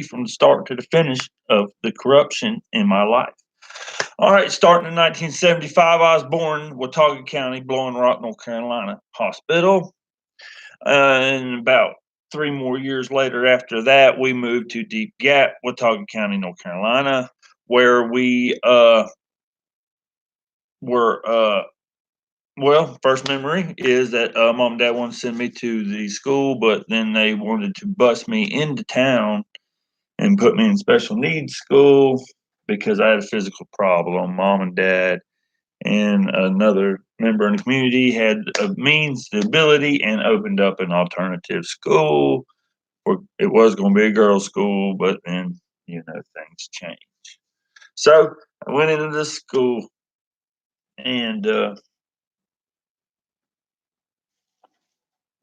from the start to the finish of the corruption in my life. All right, starting in 1975, I was born in Watauga County, Blowing Rock, North Carolina Hospital. And about 3 more years later after that, we moved to Deep Gap, Watauga County, North Carolina, where we were well, first memory is that mom and dad wanted to send me to the school, but then they wanted to bus me into town and put me in special needs school because I had a physical problem. Mom and dad and another member in the community had a means, the ability, and opened up an alternative school. Where it was going to be a girls' school, but then, things changed. So I went into this school and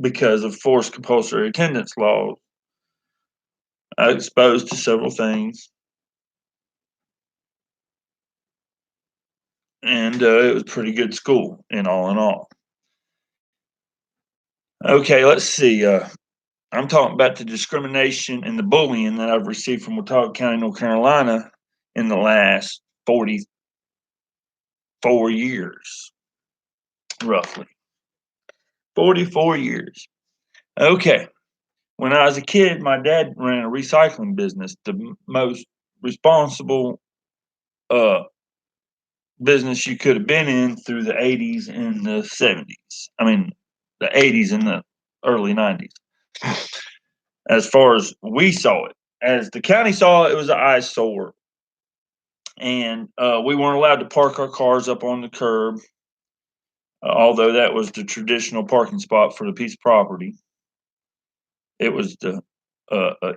because of forced compulsory attendance laws, I was exposed to several things. And it was a pretty good school in all. Okay, let's see. I'm talking about the discrimination and the bullying that I've received from Watauga County, North Carolina in the last 44 years, roughly. 44 years. Okay. When I was a kid, my dad ran a recycling business, the most responsible uh, business you could have been in through the 80s and the 70s. I mean, the 80s and the early 90s. As far as we saw it, as the county saw it, it was an eyesore. And we weren't allowed to park our cars up on the curb, although that was the traditional parking spot for the piece of property. It was the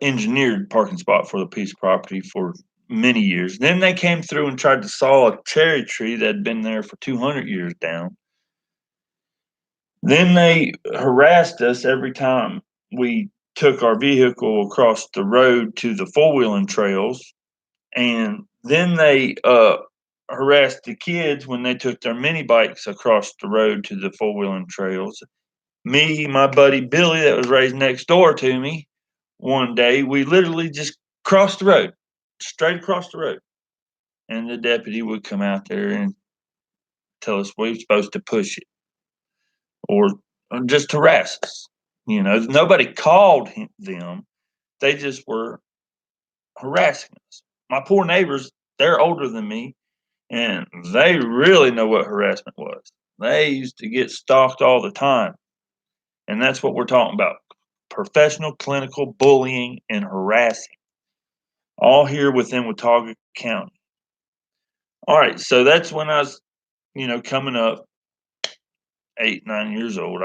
engineered parking spot for the piece of property for many years. Then they came through and tried to saw a cherry tree that had been there for 200 years down. Then they harassed us every time we took our vehicle across the road to the four-wheeling trails. And then they harassed the kids when they took their mini bikes across the road to the four-wheeling trails. Me, my buddy Billy, that was raised next door to me, one day we literally just crossed the road, straight across the road. And the deputy would come out there and tell us we were supposed to push it or just harass us. Nobody called them. They just were harassing us. My poor neighbors, they're older than me, and they really know what harassment was. They used to get stalked all the time. And that's what we're talking about: professional clinical bullying and harassing, all here within Watauga County. All right, so that's when I was, coming up 8, 9 years old.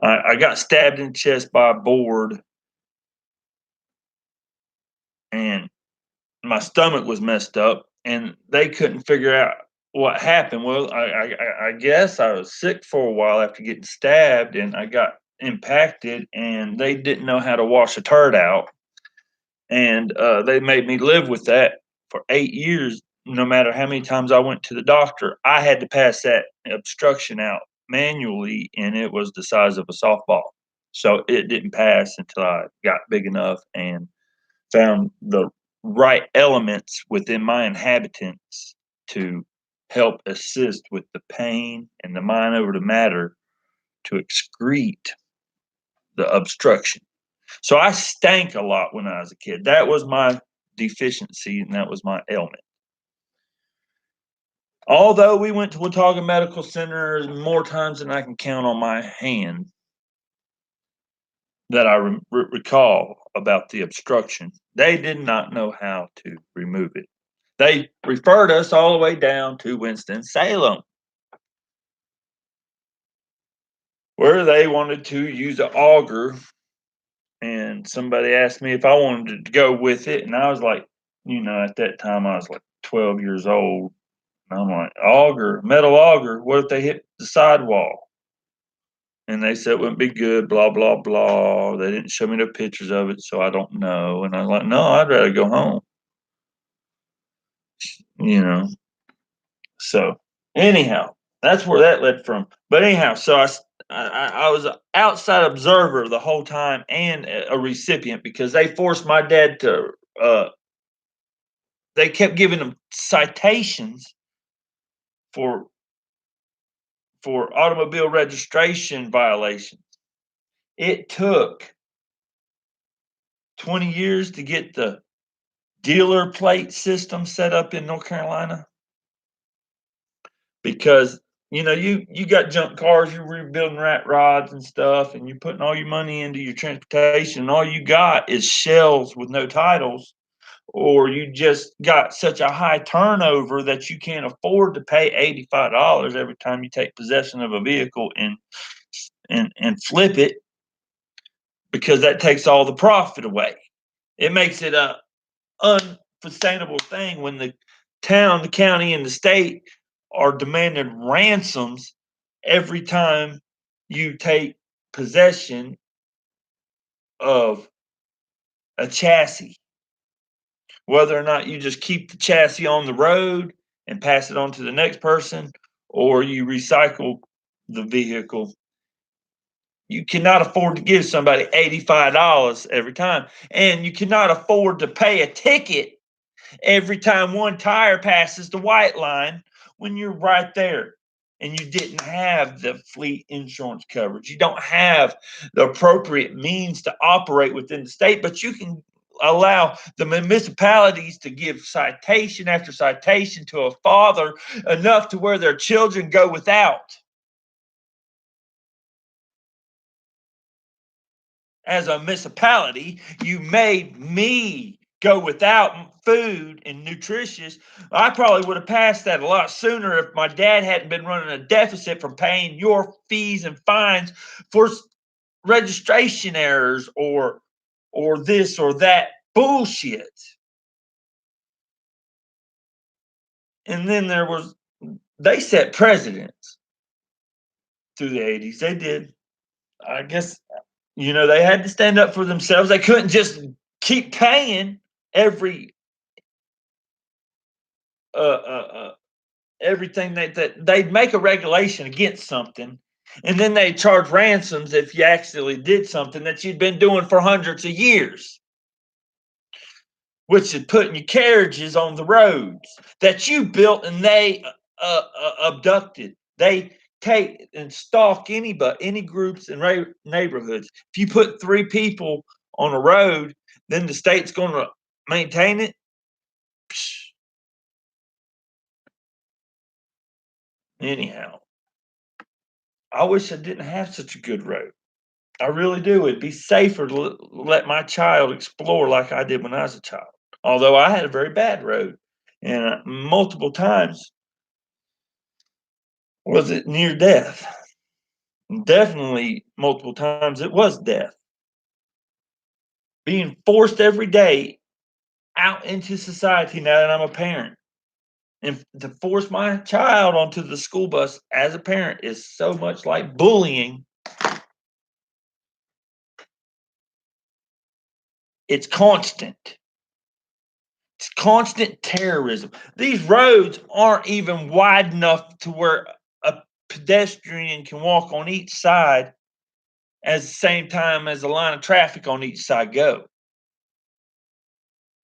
I got stabbed in the chest by a board, and my stomach was messed up, and they couldn't figure out what happened. Well, I guess I was sick for a while after getting stabbed, and I got impacted, and they didn't know how to wash a turd out, and they made me live with that for 8 years. No matter how many times I went to the doctor, I had to pass that obstruction out manually, and it was the size of a softball. So it didn't pass until I got big enough and found the right elements within my inhabitants to help assist with the pain and the mind over the matter to excrete the obstruction. So I stank a lot when I was a kid. That was my deficiency and that was my ailment. Although we went to Watauga Medical Center more times than I can count on my hand that I recall about the obstruction, they did not know how to remove it. They referred us all the way down to Winston-Salem, where they wanted to use an auger. And somebody asked me if I wanted to go with it. And I was like, at that time I was like 12 years old. And I'm like, auger, metal auger, what if they hit the sidewall? And they said it wouldn't be good, blah, blah, blah. They didn't show me the pictures of it, so I don't know. And I was like, no, I'd rather go home. So anyhow, that's where that led from. But anyhow, so I was an outside observer the whole time and a recipient because they forced my dad to uh, they kept giving them citations for automobile registration violations. It took 20 years to get the dealer plate system set up in North Carolina because you got junk cars, you're rebuilding rat rods and stuff, and you're putting all your money into your transportation, and all you got is shells with no titles, or you just got such a high turnover that you can't afford to pay $85 every time you take possession of a vehicle and flip it because that takes all the profit away. It makes it a unsustainable thing when the town, the county, and the state are demanding ransoms every time you take possession of a chassis, whether or not you just keep the chassis on the road and pass it on to the next person, or you recycle the vehicle. You cannot afford to give somebody $85 every time, and you cannot afford to pay a ticket every time one tire passes the white line when you're right there and you didn't have the fleet insurance coverage. You don't have the appropriate means to operate within the state, but you can allow the municipalities to give citation after citation to a father enough to where their children go without. As a municipality, you made me go without food and nutritious. I probably would have passed that a lot sooner if my dad hadn't been running a deficit from paying your fees and fines for registration errors or this or that bullshit. And then they set precedents through the 80s. They did. I guess they had to stand up for themselves. They couldn't just keep paying every uh, uh, uh, everything that they'd make a regulation against something, and then they charge ransoms if you actually did something that you'd been doing for hundreds of years, which is putting your carriages on the roads that you built and they abducted. They take and stalk any groups and neighborhoods. If you put 3 people on a road, then the state's going to maintain it. Psh, anyhow, I wish I didn't have such a good road. I really do. It'd be safer to let my child explore like I did when I was a child. Although I had a very bad road, and multiple times was it near death. Definitely multiple times it was death. Being forced every day out into society now that I'm a parent, and to force my child onto the school bus as a parent is so much like bullying. It's constant. It's constant terrorism. These roads aren't even wide enough to where a pedestrian can walk on each side at the same time as a line of traffic on each side go.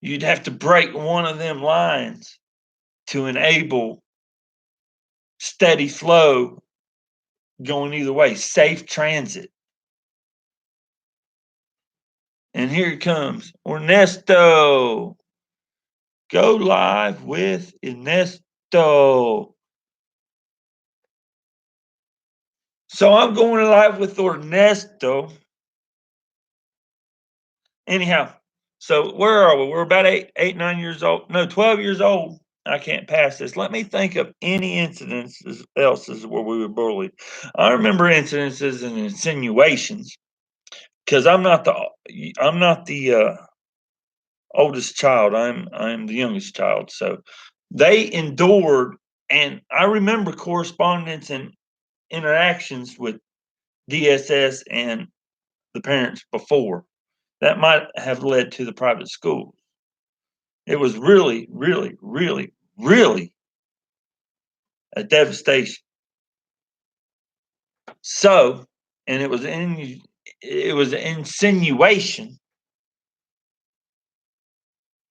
You'd have to break one of them lines to enable steady flow going either way, safe transit. And here it comes. Ernesto. Go live with Ernesto. So I'm going live with Ernesto. Anyhow, so where are we? We're about 9 years old. No, 12 years old. I can't pass this. Let me think of any incidences else's where we were bullied. I remember incidences and insinuations because I'm not the oldest child. I'm the youngest child. So they endured, and I remember correspondence and interactions with DSS and the parents before. That might have led to the private school. It was really, really, really, really a devastation. So, and it was an insinuation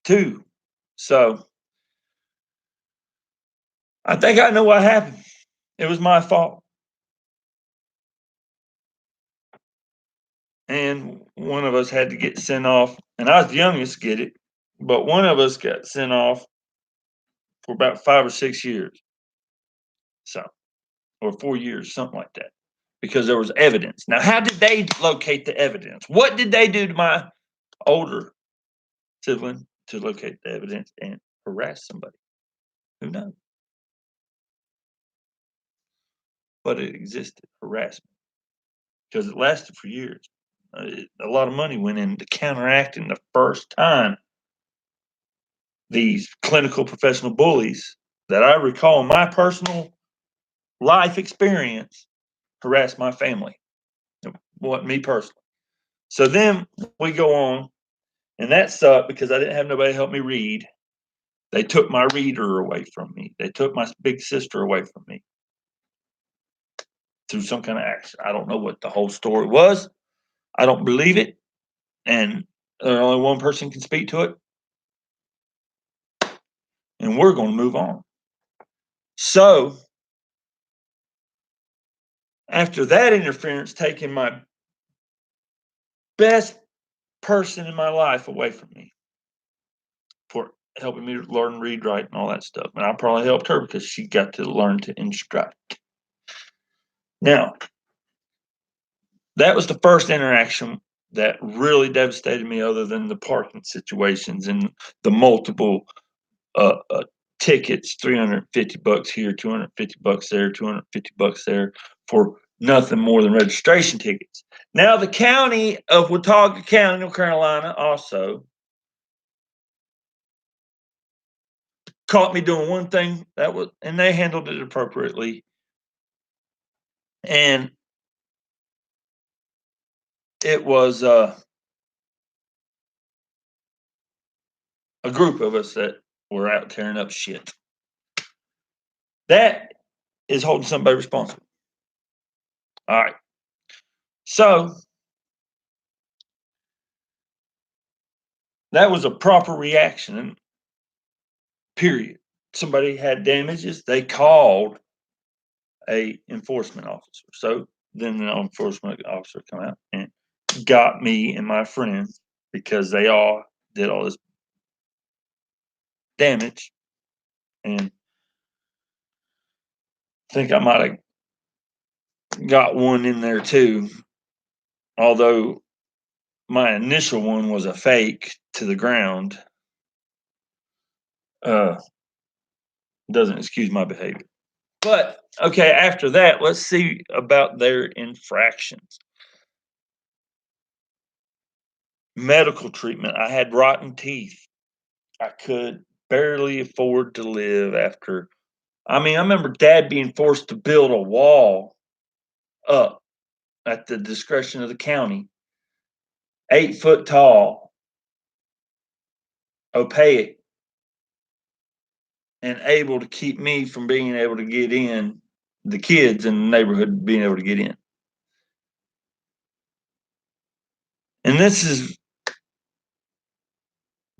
too. So I think I know what happened. It was my fault. And one of us had to get sent off, and I was the youngest to get it, but one of us got sent off for about 5 or 6 years. So, or 4 years, something like that, because there was evidence. Now, how did they locate the evidence? What did they do to my older sibling to locate the evidence and harass somebody? Who knows? But it existed, harassment, because it lasted for years. A lot of money went into counteracting the first time these clinical professional bullies that I recall in my personal life experience harassed my family. What me personally. So then we go on, and that sucked because I didn't have nobody to help me read. They took my reader away from me. They took my big sister away from me through some kind of action. I don't know what the whole story was. I don't believe it. And only one person can speak to it. And we're going to move on. So after that interference, taking my best person in my life away from me for helping me learn read, write, and all that stuff. And I probably helped her because she got to learn to instruct. Now, that was the first interaction that really devastated me, other than the parking situations and the multiple tickets, $350 here, $250 there, $250 there, for nothing more than registration tickets. Now, the county of Watauga County, North Carolina, also caught me doing one thing and they handled it appropriately. And it was a group of us that were out tearing up shit. That is holding somebody responsible. All right. So that was a proper reaction, period. Somebody had damages, they called a enforcement officer. So then the enforcement officer come out and got me and my friends, because they all did all this damage. And I think I might have got one in there too, although my initial one was a fake to the ground. Doesn't excuse my behavior. But okay, after that, let's see about their infractions. Medical treatment. I had rotten teeth. I could barely afford to live after. I mean, I remember Dad being forced to build a wall up at the discretion of the county, 8 foot tall, opaque, and able to keep me from being able to get in, the kids in the neighborhood being able to get in. And this is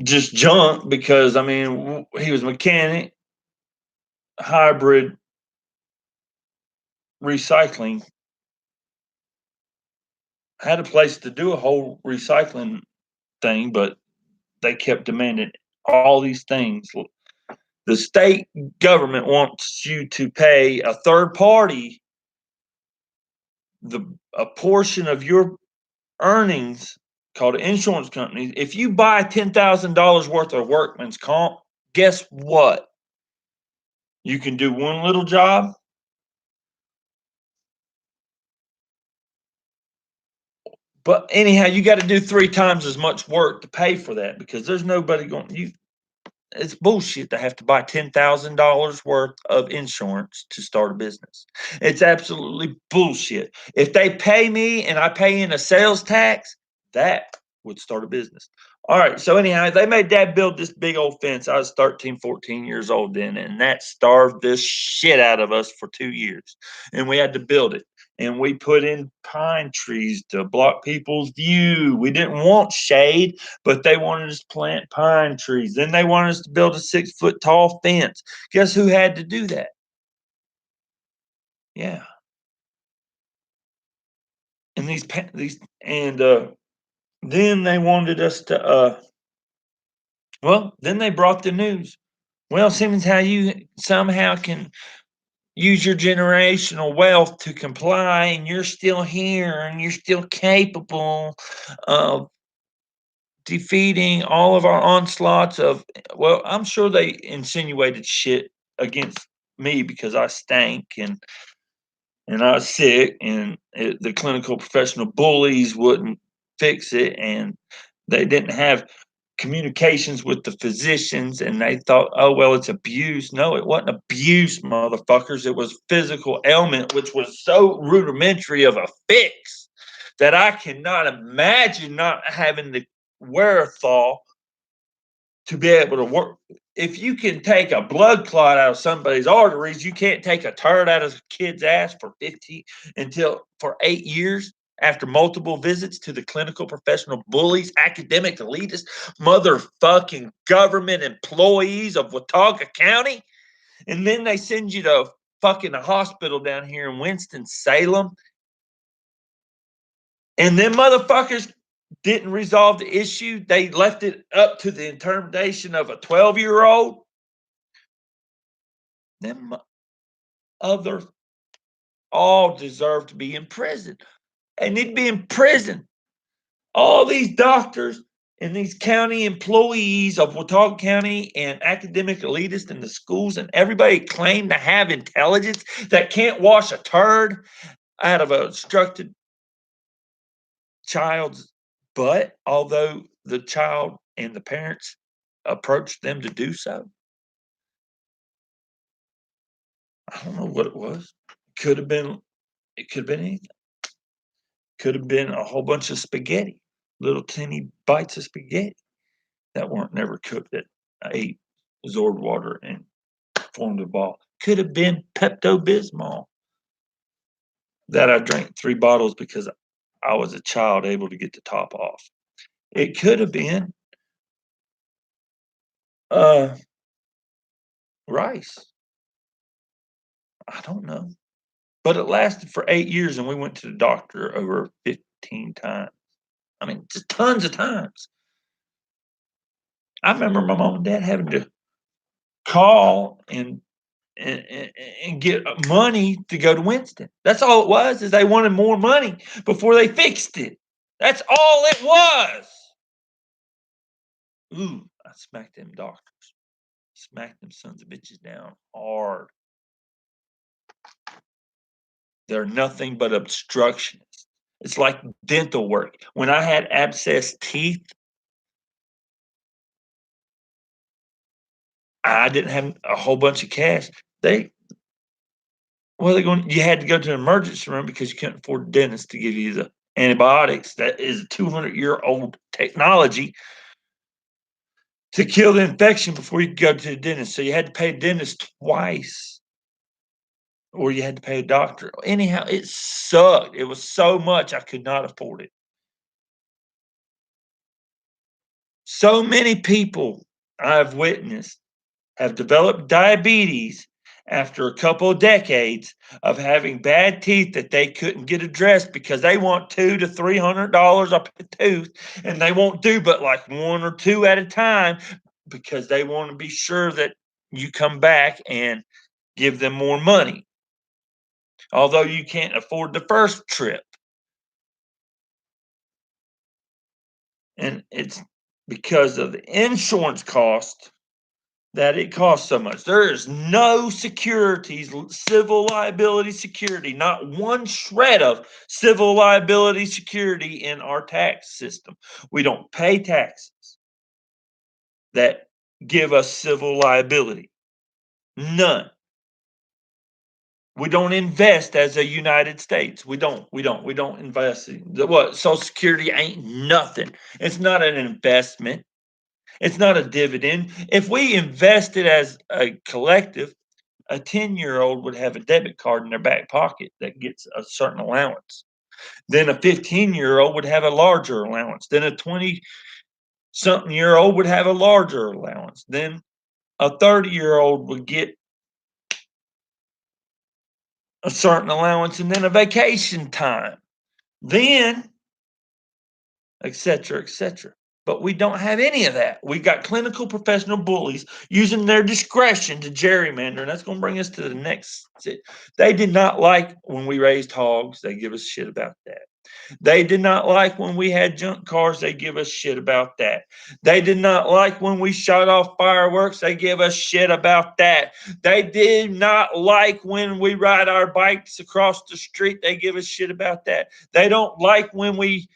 just junk because, I mean, he was a mechanic, hybrid, recycling. Had a place to do a whole recycling thing, but they kept demanding all these things. The state government wants you to pay a third party a portion of your earnings, called an insurance company. If you buy $10,000 worth of workman's comp, guess what? You can do one little job, but anyhow, you got to do 3 times as much work to pay for that, because there's nobody going. It's bullshit to have to buy $10,000 worth of insurance to start a business. It's absolutely bullshit. If they pay me and I pay in a sales tax, that would start a business. All right. So anyhow, they made Dad build this big old fence. I was 13, 14 years old then, and that starved this shit out of us for 2 years. And we had to build it. and we put in pine trees to block people's view. We didn't want shade, but they wanted us to plant pine trees. Then they wanted us to build a 6-foot tall fence. Guess who had to do that? Yeah. And then they wanted us to then they brought the news. Well, Simmons, how you somehow can use your generational wealth to comply, and you're still here and you're still capable of defeating all of our onslaughts of, well, I'm sure they insinuated shit against me because I stank and I was sick, and the clinical professional bullies wouldn't fix it, and they didn't have communications with the physicians, and they thought, oh, well, it's abuse. No, it wasn't abuse, motherfuckers. It was physical ailment, which was so rudimentary of a fix that I cannot imagine not having the wherewithal to be able to work. If you can take a blood clot out of somebody's arteries, you can't take a turd out of a kid's ass for 8 years after multiple visits to the clinical professional bullies, academic elitists, motherfucking government employees of Watauga County. And then they send you to fucking a hospital down here in Winston-Salem. And then motherfuckers didn't resolve the issue. They left it up to the interpretation of a 12-year-old. Them others all deserve to be in prison. They need to be in prison. All these doctors and these county employees of Watauga County and academic elitists in the schools and everybody claim to have intelligence that can't wash a turd out of a obstructed child's butt, although the child and the parents approached them to do so. I don't know what it was. Could have been, it could have been anything. Could have been a whole bunch of spaghetti, little teeny bites of spaghetti that weren't never cooked that I ate, absorbed water and formed a ball. Could have been Pepto-Bismol that I drank 3 bottles because I was a child able to get the top off. It could have been uh, rice. I don't know. But it lasted for 8 years, and we went to the doctor over 15 times. I mean, just tons of times. I remember my mom and dad having to call and get money to go to Winston. That's all it was, is they wanted more money before they fixed it. That's all it was. Ooh, I smacked them doctors. Smacked them sons of bitches down hard. They're nothing but obstructionists. It's like dental work. When I had abscessed teeth, I didn't have a whole bunch of cash. You had to go to the emergency room because you couldn't afford a dentist to give you the antibiotics. That is a 200-year-old technology to kill the infection before you could go to the dentist. So you had to pay a dentist twice, or you had to pay a doctor. Anyhow, it sucked. It was so much I could not afford it. So many people I've witnessed have developed diabetes after a couple of decades of having bad teeth that they couldn't get addressed because they want $200 to $300 a tooth, and they won't do but like 1 or 2 at a time because they want to be sure that you come back and give them more money, although you can't afford the first trip. And it's because of the insurance cost that it costs so much. There is no securities, civil liability security, not one shred of civil liability security in our tax system. We don't pay taxes that give us civil liability. None. We don't invest as a United States. We don't invest. What? Social Security ain't nothing. It's not an investment. It's not a dividend. If we invested as a collective, a 10-year-old would have a debit card in their back pocket that gets a certain allowance. Then a 15-year-old would have a larger allowance. Then a 20-something-year-old would have a larger allowance. Then a 30-year-old would get a certain allowance, and then a vacation time. Then, et cetera, et cetera. But we don't have any of that. We got clinical professional bullies using their discretion to gerrymander, and that's going to bring us to the next. They did not like when we raised hogs. They give us shit about that. They did not like when we had junk cars. They give us shit about that. They did not like when we shot off fireworks. They give us shit about that. They did not like when we ride our bikes across the street. They give us shit about that. They don't like when we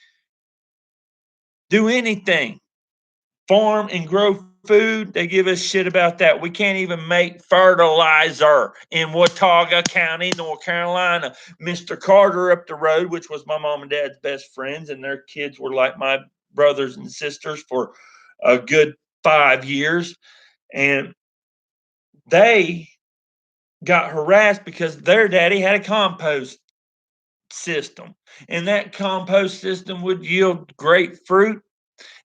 do anything, farm and grow food. They give us shit about that. We can't even make fertilizer in Watauga County, North Carolina. Mr. Carter up the road, which was my mom and dad's best friends, and their kids were like my brothers and sisters for a good 5 years. And they got harassed because their daddy had a compost system. And that compost system would yield great fruit.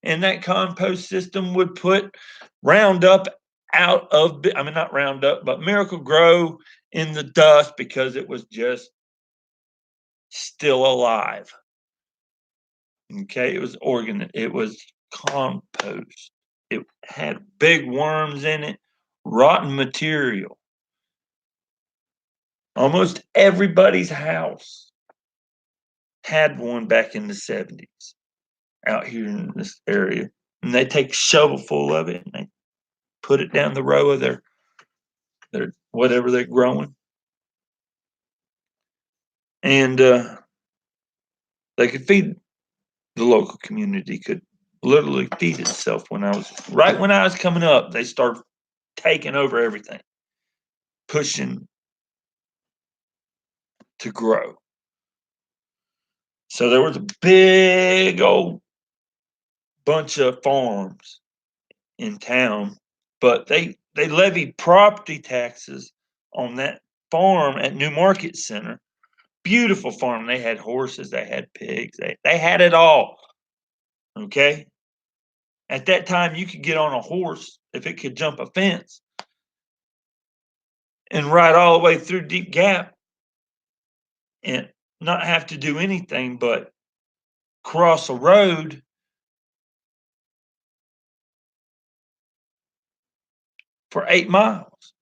And that compost system would put Roundup out of, I mean, not Roundup, but Miracle Grow in the dust because it was just still alive. Okay, it was it was compost. It had big worms in it, rotten material. Almost everybody's house had one back in the 70s out here in this area. And they take a shovel full of it and they put it down the row of their whatever they're growing. And they could feed the local community, could literally feed itself. When I was coming up, they started taking over everything, pushing to grow. So there was a big old bunch of farms in town, but they levied property taxes on that farm at New Market Center. Beautiful farm. They had horses, they had pigs, they had it all. Okay. At that time, you could get on a horse if it could jump a fence and ride all the way through Deep Gap and not have to do anything but cross a road for 8 miles.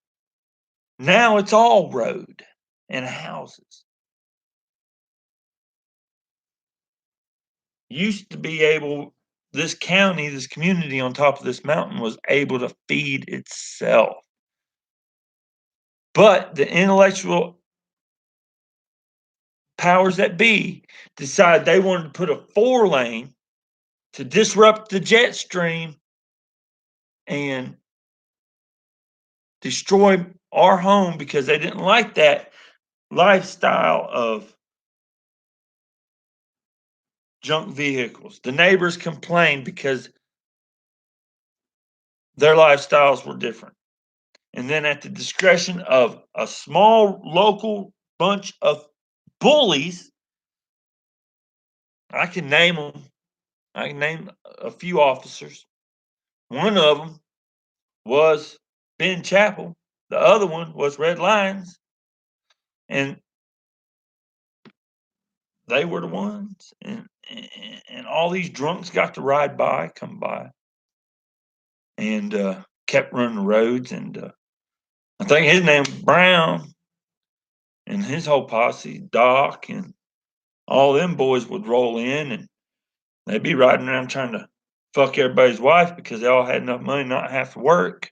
Now it's all road and houses. Used to be able, this county, this community on top of this mountain was able to feed itself. But the intellectual powers that be decided they wanted to put a 4-lane to disrupt the jet stream and destroy our home because they didn't like that lifestyle of junk vehicles. The neighbors complained because their lifestyles were different. And then at the discretion of a small local bunch of bullies, I can name them. I can name a few officers. One of them was Ben Chappell. The other one was Red Lions. And they were the ones. And all these drunks got to ride by, come by, and kept running the roads. And I think his name was Brown, and his whole posse, Doc, and all them boys would roll in, and they'd be riding around trying to fuck everybody's wife because they all had enough money not to have to work.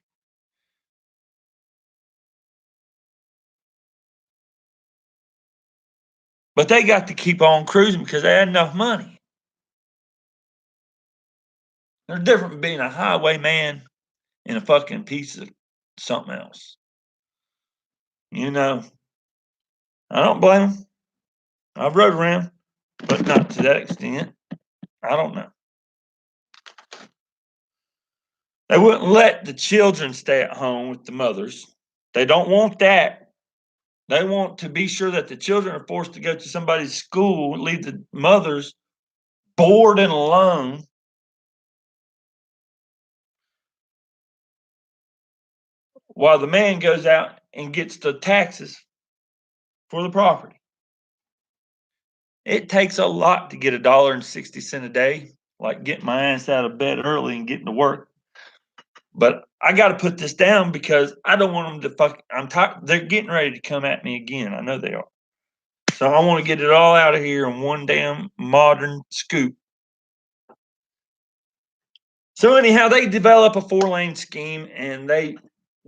But they got to keep on cruising because they had enough money. There's different from being a highwayman and a fucking piece of something else. You know, I don't blame them. I've rode around, but not to that extent. I don't know. They wouldn't let the children stay at home with the mothers. They don't want that. They want to be sure that the children are forced to go to somebody's school, leave the mothers bored and alone, while the man goes out and gets the taxes for the property. It takes a lot to get $1.60 a day, like getting my ass out of bed early and getting to work. But I got to put this down because I don't want them to fuck. I'm tired. They're getting ready to come at me again. I know they are. So I want to get it all out of here in one damn modern scoop. So anyhow, they develop a 4-lane scheme and they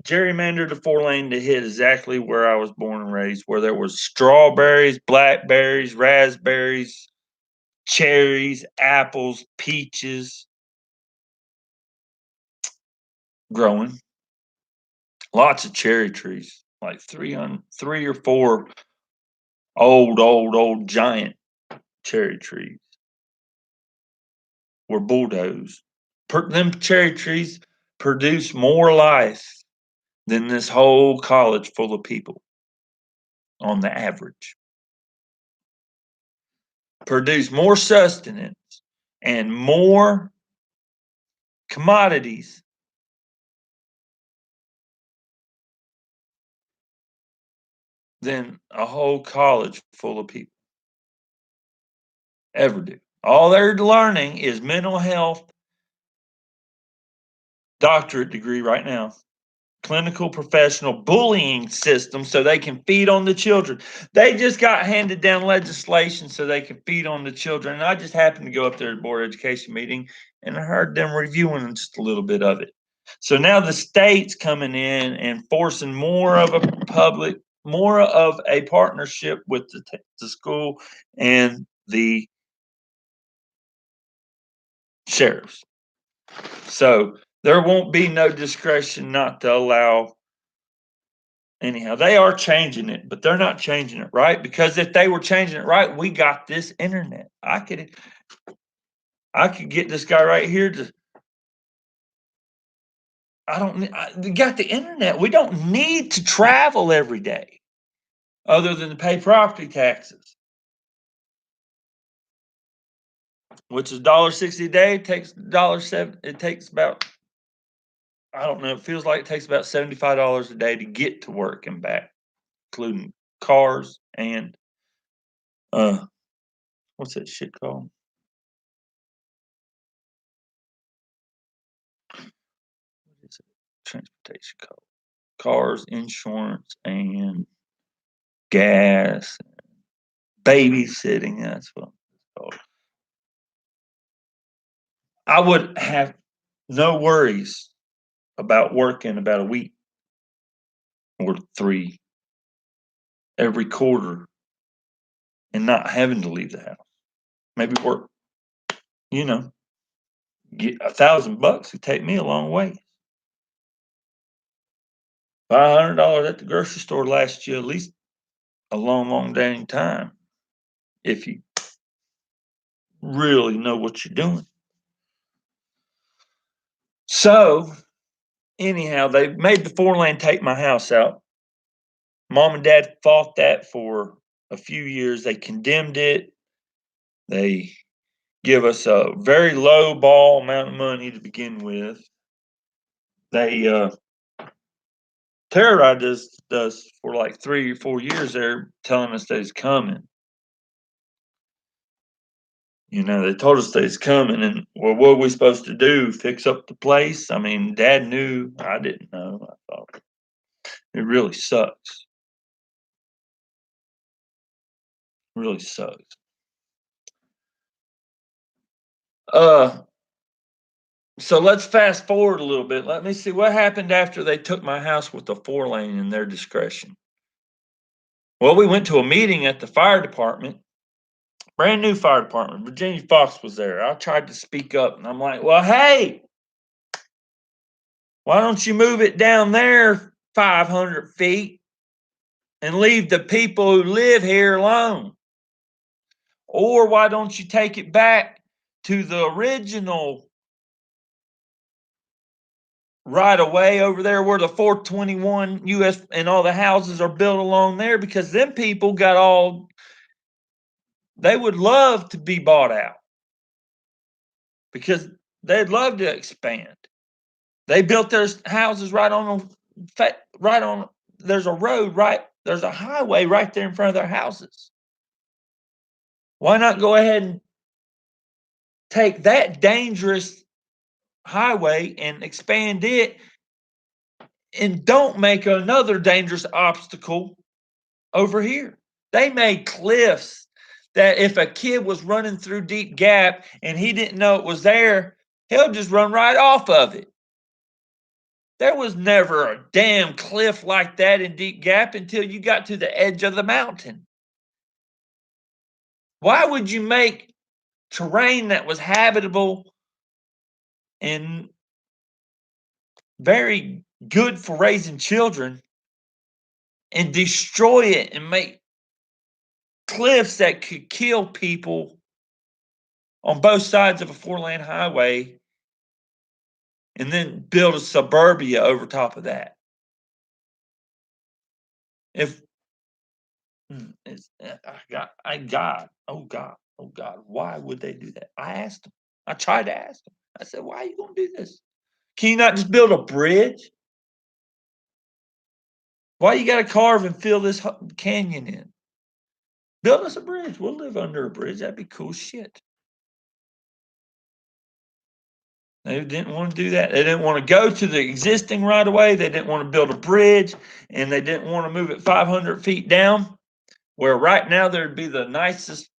gerrymandered the 4-lane to hit exactly where I was born and raised, where there was strawberries, blackberries, raspberries, cherries, apples, peaches growing. Lots of cherry trees, like 3 or 4 old giant cherry trees were bulldozed. Them cherry trees produce more life than this whole college full of people on the average. Produce more sustenance and more commodities than a whole college full of people ever do. All they're learning is mental health doctorate degree right now. Clinical professional bullying system so they can feed on the children. They just got handed down legislation so they can feed on the children. And I just happened to go up there to board education meeting and I heard them reviewing just a little bit of it. So now the state's coming in and forcing more of a partnership with the school and the sheriffs. So there won't be no discretion not to allow. Anyhow, they are changing it, but they're not changing it right, because if they were changing it right, we got this internet. I could get this guy right here to. We got the internet. We don't need to travel every day, other than to pay property taxes, which is $1.60 a day. It takes $1.07. It takes about, I don't know. It feels like it takes about $75 a day to get to work and back, including cars and what's that shit called? What is it? Transportation called? Cars, insurance, and gas, babysitting. That's what it's called. I would have no worries about working about a week or 3 every quarter and not having to leave the house. Maybe work, you know, get $1,000 would take me a long way. $500 at the grocery store lasts you at least a long dang time if you really know what you're doing. So anyhow, they made the 4-lane take my house out. Mom and dad fought that for a few years. They condemned it. They give us a very low ball amount of money to begin with. They terrorized us for like 3 or 4 years there, telling us that it's coming. They told us that it's coming, and well, what are we supposed to do? Fix up the place? I mean, Dad knew. I didn't know. I thought it really sucks. Really sucks. Uh, so let's fast forward a little bit. Let me see what happened after they took my house with the 4-lane in their discretion. Well, we went to a meeting at the fire department, brand new fire department. Virginia Fox was there. I tried to speak up, and I'm like, well, hey, why don't you move it down there 500 feet and leave the people who live here alone? Or why don't you take it back to the original right away over there where the 421 US and all the houses are built along there, because them people got all, they would love to be bought out because they'd love to expand. They built their houses right on right on, there's a road, right, there's a highway right there in front of their houses. Why not go ahead and take that dangerous highway and expand it, and don't make another dangerous obstacle over here? They made cliffs that if a kid was running through Deep Gap and he didn't know it was there, he'll just run right off of it. There was never a damn cliff like that in Deep Gap until you got to the edge of the mountain. Why would you make terrain that was habitable and very good for raising children and destroy it and make cliffs that could kill people on both sides of a 4-lane highway, and then build a suburbia over top of that? If oh God, why would they do that? I asked them. I tried to ask them. I said, why are you going to do this? Can you not just build a bridge? Why you got to carve and fill this canyon in? Build us a bridge. We'll live under a bridge. That'd be cool shit. They didn't want to do that. They didn't want to go to the existing right of way. They didn't want to build a bridge, and they didn't want to move it 500 feet down, where right now there'd be the nicest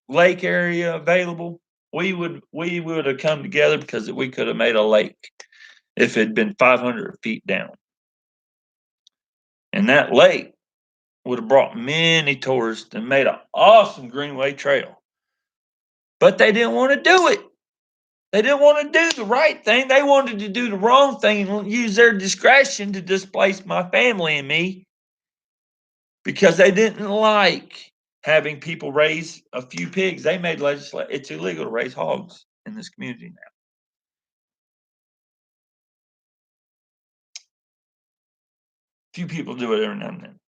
lake area available. We would have come together because we could have made a lake if it had been 500 feet down. And that lake would have brought many tourists and made an awesome greenway trail. But they didn't want to do it. They didn't want to do the right thing. They wanted to do the wrong thing and use their discretion to displace my family and me, because they didn't like having people raise a few pigs. They made legislation. It's illegal to raise hogs in this community now. Few people do it every now and then.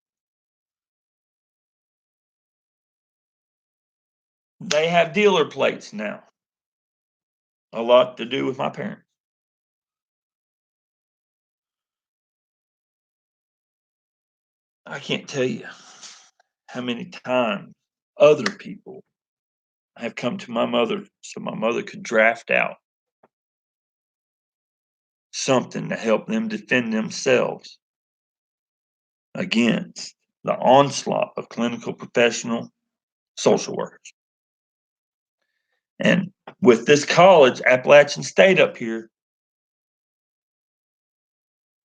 They have dealer plates now. A lot to do with my parents. I can't tell you how many times other people have come to my mother so my mother could draft out something to help them defend themselves against the onslaught of clinical professional social workers. And with this college, Appalachian State up here,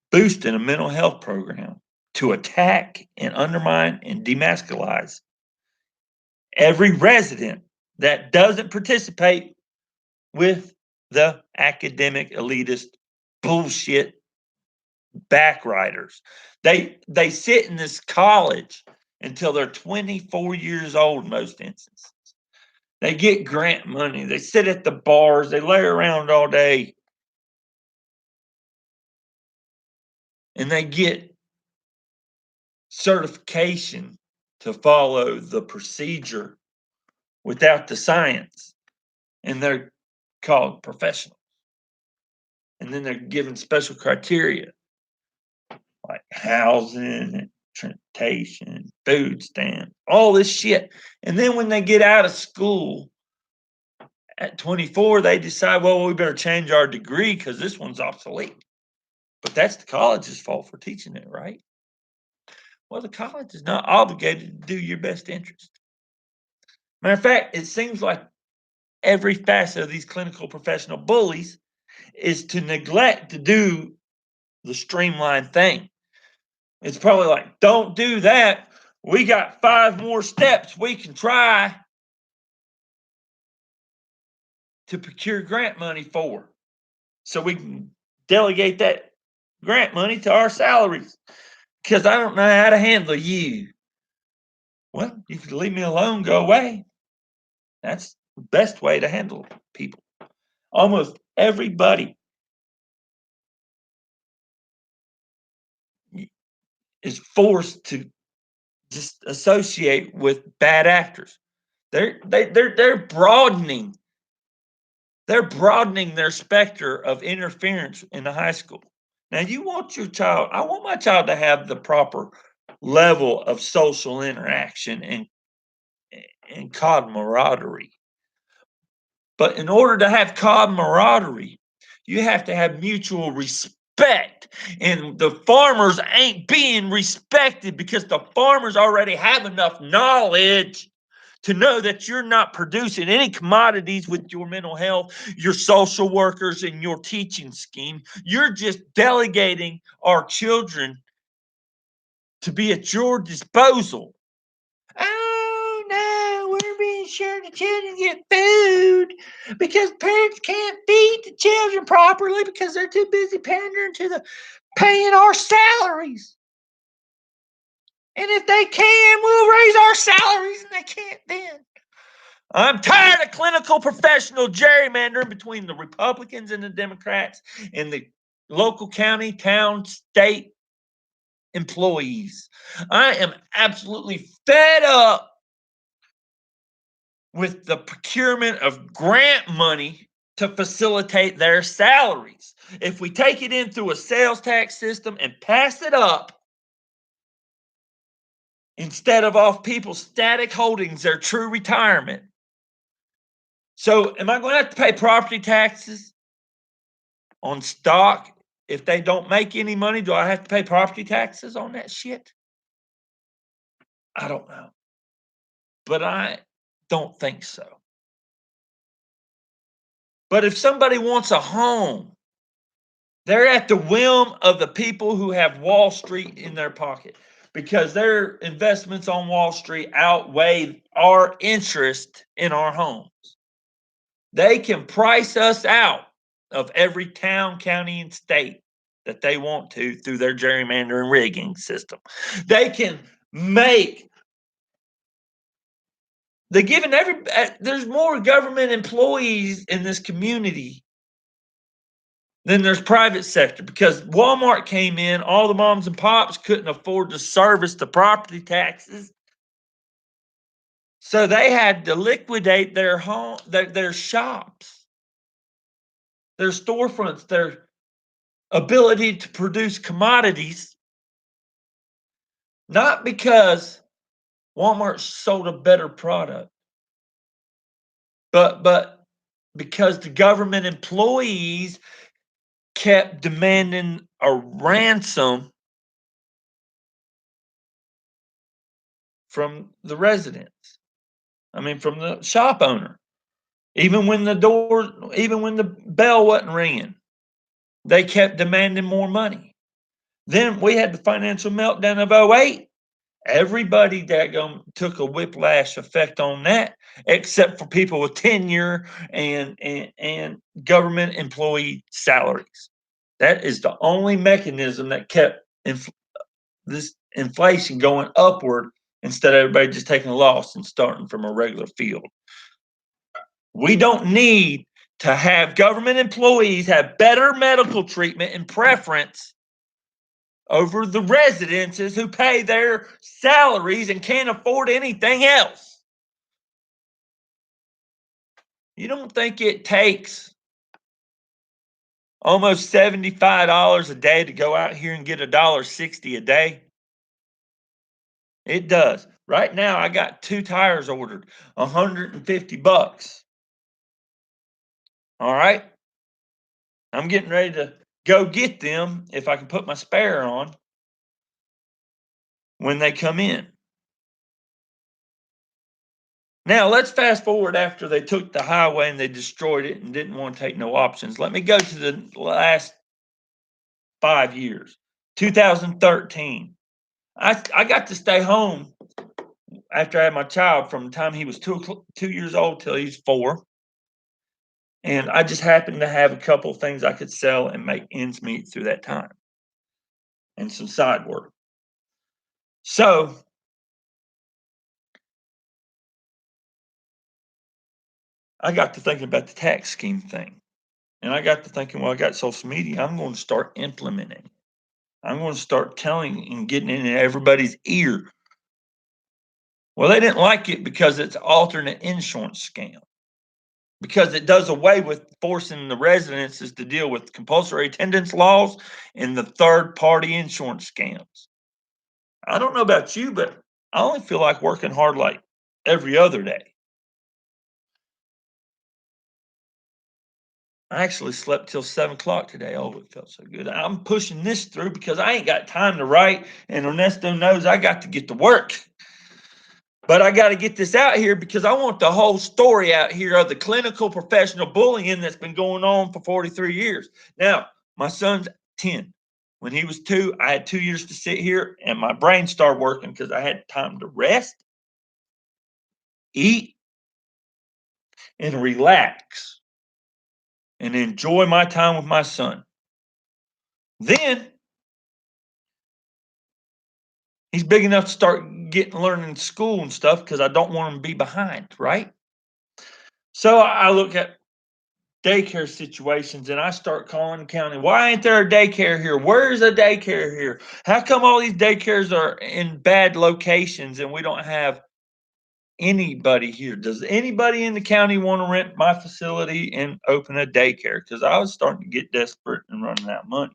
boosting a mental health program to attack and undermine and demasculize every resident that doesn't participate with the academic elitist bullshit backriders. They sit in this college until they're 24 years old in most instances. They get grant money. They sit at the bars. They lay around all day. And they get certification to follow the procedure without the science. And they're called professionals. And then they're given special criteria like housing and transportation, food stamps, all this shit. And then when they get out of school at 24, they decide, well, we better change our degree because this one's obsolete. But that's the college's fault for teaching it, right? Well, the college is not obligated to do your best interest. Matter of fact, it seems like every facet of these clinical professional bullies is to neglect to do the streamlined thing. It's probably like, don't do that. We got 5 more steps we can try to procure grant money for, so we can delegate that grant money to our salaries, because I don't know how to handle you. Well, you can leave me alone, go away. That's the best way to handle people. Almost everybody is forced to just associate with bad actors. They're broadening. They're broadening their specter of interference in the high school. Now, you want your child. I want my child to have the proper level of social interaction and camaraderie. But in order to have camaraderie, you have to have mutual respect. And the farmers ain't being respected because the farmers already have enough knowledge to know that you're not producing any commodities with your mental health, your social workers, and your teaching scheme. You're just delegating our children to be at your disposal. Oh no, we're being sure the children get food because parents can't feed the children properly because they're too busy pandering to the paying our salaries. And if they can, we'll raise our salaries, and they can't then. I'm tired of clinical professional gerrymandering between the Republicans and the Democrats and the local county, town, state employees. I am absolutely fed up with the procurement of grant money to facilitate their salaries. If we take it in through a sales tax system and pass it up, instead of off people's static holdings, their true retirement. So, am I going to have to pay property taxes on stock if they don't make any money? Do I have to pay property taxes on that shit? I don't know. But I don't think so. But if somebody wants a home, they're at the whim of the people who have Wall Street in their pocket because their investments on Wall Street outweigh our interest in our homes. They can price us out of every town, county, and state that they want to through their gerrymandering rigging system. They can make. They're giving there's more government employees in this community than there's private sector because Walmart came in, all the moms and pops couldn't afford to service the property taxes. So they had to liquidate their home, their shops, their storefronts, their ability to produce commodities, not because Walmart sold a better product, but because the government employees kept demanding a ransom from the residents. I mean, from the shop owner. Even when the bell wasn't ringing, they kept demanding more money. Then we had the financial meltdown of '08. Everybody that took a whiplash effect on that, except for people with tenure and government employee salaries. That is the only mechanism that kept this inflation going upward instead of everybody just taking a loss and starting from a regular field. We don't need to have government employees have better medical treatment and preference over the residences who pay their salaries and can't afford anything else. You don't think it takes almost $75 a day to go out here and get $1.60 a day? It does. Right now, I got 2 tires ordered, $150. All right. I'm getting ready to go get them if I can put my spare on when they come in. Now, let's fast forward after they took the highway and they destroyed it and didn't want to take no options. Let me go to the last 5 years. 2013. I got to stay home after I had my child from the time he was 2 years old till he's 4. And I just happened to have a couple of things I could sell and make ends meet through that time and some side work. So I got to thinking about the tax scheme thing. And I got to thinking, well, I got social media. I'm going to start implementing. I'm going to start telling and getting in everybody's ear. Well, they didn't like it because it's an alternate insurance scam, because it does away with forcing the residences to deal with compulsory attendance laws and the third party insurance scams. I don't know about you, but I only feel like working hard like every other day. I actually slept till 7 o'clock today. Oh, it felt so good. I'm pushing this through because I ain't got time to write, and Ernesto knows I got to get to work. But I got to get this out here because I want the whole story out here of the clinical professional bullying that's been going on for 43 years. Now, my son's 10. When he was 2, I had 2 years to sit here and my brain started working because I had time to rest, eat, and relax and enjoy my time with my son. Then he's big enough to start getting learning school and stuff because I don't want him to be behind, right? So I look at daycare situations and I start calling the county. Why ain't there a daycare here? Where's a daycare here? How come all these daycares are in bad locations and we don't have anybody here? Does anybody in the county want to rent my facility and open a daycare? Because I was starting to get desperate and running out of money.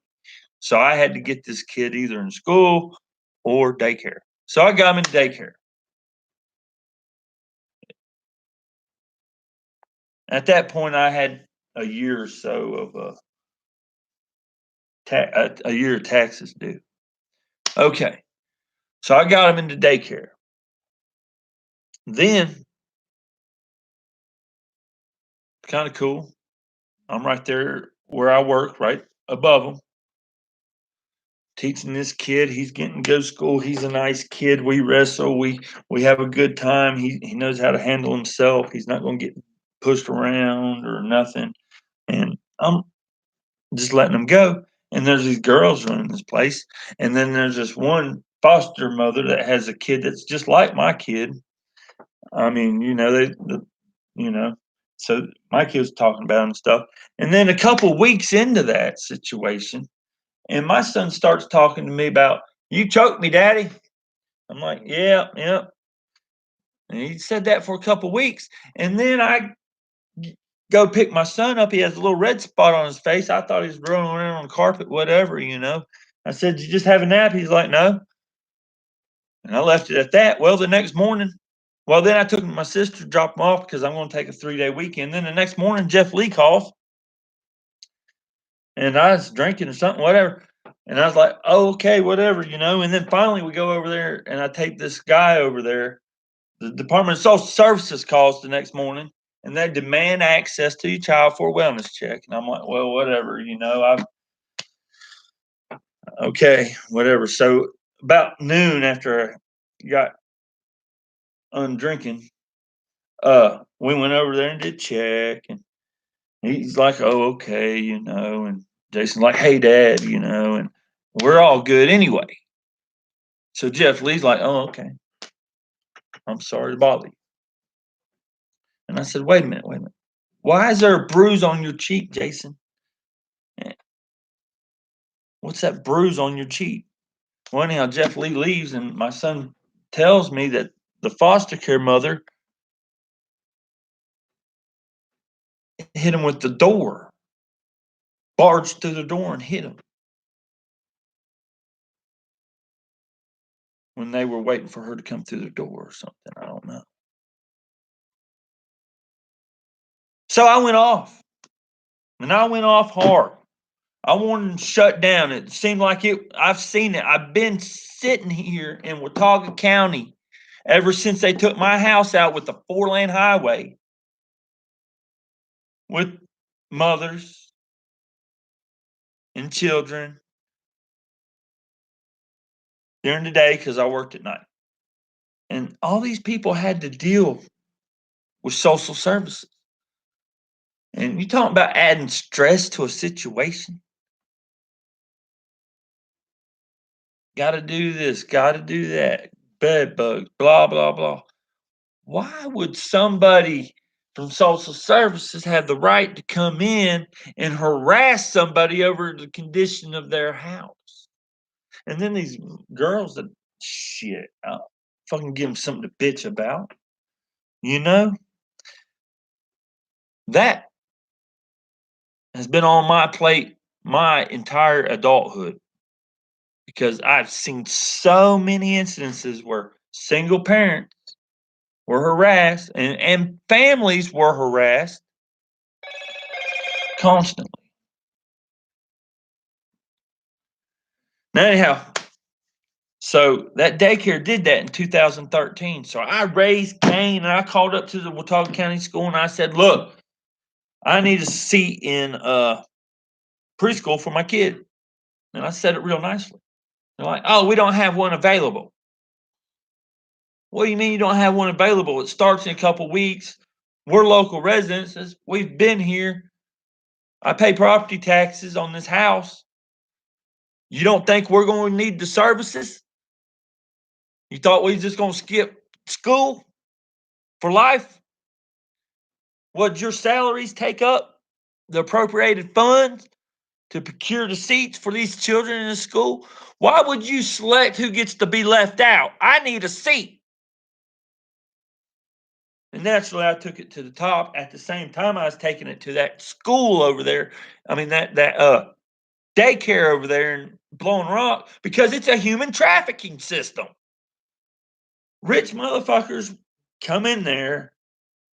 So I had to get this kid either in school or daycare. So I got him in daycare. At that point, I had a year or so of a year of taxes due. Okay, so I got him into daycare. Then, kind of cool. I'm right there where I work, right above him, teaching this kid. He's getting to go to school. He's a nice kid. We wrestle. We have a good time. He knows how to handle himself. He's not going to get pushed around or nothing. And I'm just letting him go. And there's these girls running this place. And then there's this one foster mother that has a kid that's just like my kid. I mean, you know, so my kid was talking about him and stuff. And then a couple weeks into that situation, and my son starts talking to me about, you choked me, daddy. I'm like, yeah, yeah. And he said that for a couple weeks. And then I go pick my son up. He has a little red spot on his face. I thought he was rolling around on the carpet, whatever. I said, did you just have a nap? He's like, no. And I left it at that. Well, the next morning, then I took my sister to drop him off because I'm going to take a 3-day weekend. Then the next morning, Jeff Lee calls, and I was drinking or something, whatever. And I was like, oh, okay, whatever. And then finally we go over there and I take this guy over there. The Department of Social Services calls the next morning and they demand access to your child for a wellness check. And I'm like, well, whatever. I'm okay, whatever. So about noon after I got undrinking, we went over there and did check, and he's like, oh, okay. And Jason's like, hey, dad, and we're all good anyway. So Jeff Lee's like, oh, okay. I'm sorry to bother you. And I said, wait a minute. Why is there a bruise on your cheek, Jason? What's that bruise on your cheek? Well, anyhow, Jeff Lee leaves, and my son tells me that the foster care mother hit him with the door, barged through the door and hit him when they were waiting for her to come through the door or something. I don't know. So I went off, and I went off hard. I wanted to shut down. It seemed like it. I've seen it. I've been sitting here in Watauga County ever since they took my house out with the 4-lane highway with mothers and children during the day because I worked at night. And all these people had to deal with social services. And you talking about adding stress to a situation. Got to do this, got to do that, bed bugs, blah, blah, blah. Why would somebody from social services have the right to come in and harass somebody over the condition of their house? And then these girls that shit, I'll fucking give them something to bitch about. You know, that has been on my plate my entire adulthood because I've seen so many instances where single parents were harassed and families were harassed constantly. Now, anyhow, so that daycare did that in 2013. So I raised Cain and I called up to the Watauga County School and I said, look, I need a seat in preschool for my kid. And I said it real nicely. They're like, oh, we don't have one available. What do you mean you don't have one available? It starts in a couple weeks. We're local residents. We've been here. I pay property taxes on this house. You don't think we're going to need the services? You thought we just going to skip school for life? Would your salaries take up the appropriated funds to procure the seats for these children in the school? Why would you select who gets to be left out? I need a seat. And naturally, I took it to the top. At the same time, I was taking it to that school over there. I mean, that daycare over there in Blowing Rock because it's a human trafficking system. Rich motherfuckers come in there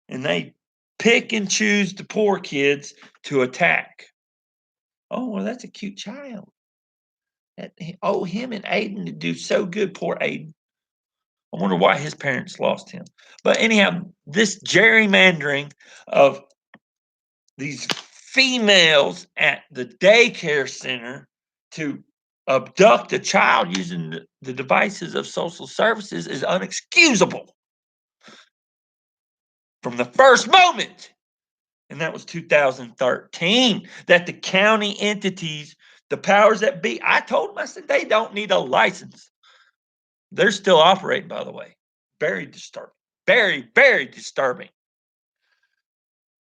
and they pick and choose the poor kids to attack. Oh, well, that's a cute child. Oh, him and Aiden to do so good. Poor Aiden. I wonder why his parents lost him. But anyhow, this gerrymandering of these females at the daycare center to abduct a child using the devices of social services is unexcusable from the first moment. And that was 2013 that the county entities, the powers that be, I told them, I said, they don't need a license. They're still operating, by the way. Very disturbing. Very, very disturbing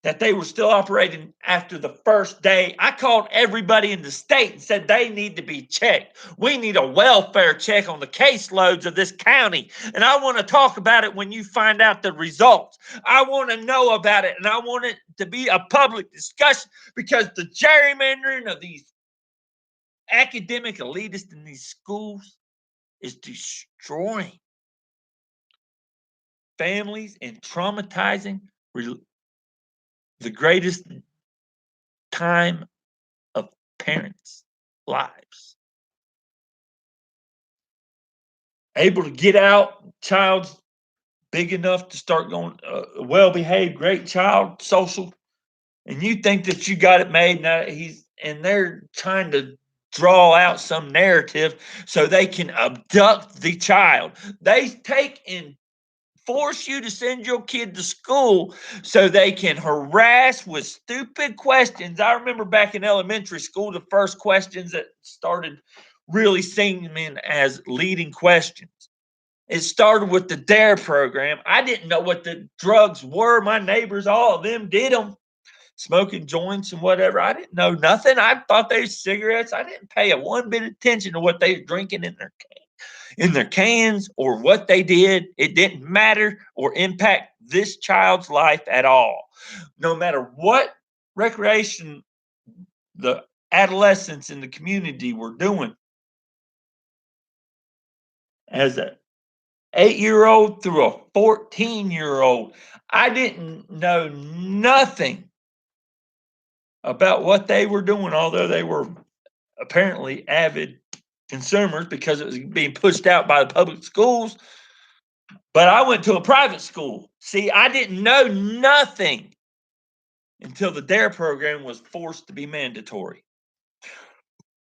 that they were still operating after the first day. I called everybody in the state and said they need to be checked. We need a welfare check on the caseloads of this county. And I want to talk about it when you find out the results. I want to know about it and I want it to be a public discussion because the gerrymandering of these academic elitists in these schools is destroying families and traumatizing the greatest time of parents' lives. Able to get out, child's big enough to start going, well-behaved, great child, social, and you think that you got it made. Now and they're trying to draw out some narrative so they can abduct the child. They take and force you to send your kid to school so they can harass with stupid questions. I remember back in elementary school, the first questions that started really seeing them as leading questions. It started with the DARE program. I didn't know what the drugs were. My neighbors, all of them did them, smoking joints and whatever. I didn't know nothing. I thought they were cigarettes. I didn't pay a one bit of attention to what they were drinking in their cans or what they did. It didn't matter or impact this child's life at all. No matter what recreation the adolescents in the community were doing, as an 8-year-old through a 14-year-old, I didn't know nothing about what they were doing, although they were apparently avid consumers because it was being pushed out by the public schools. But I went to a private school. See, I didn't know nothing until the DARE program was forced to be mandatory.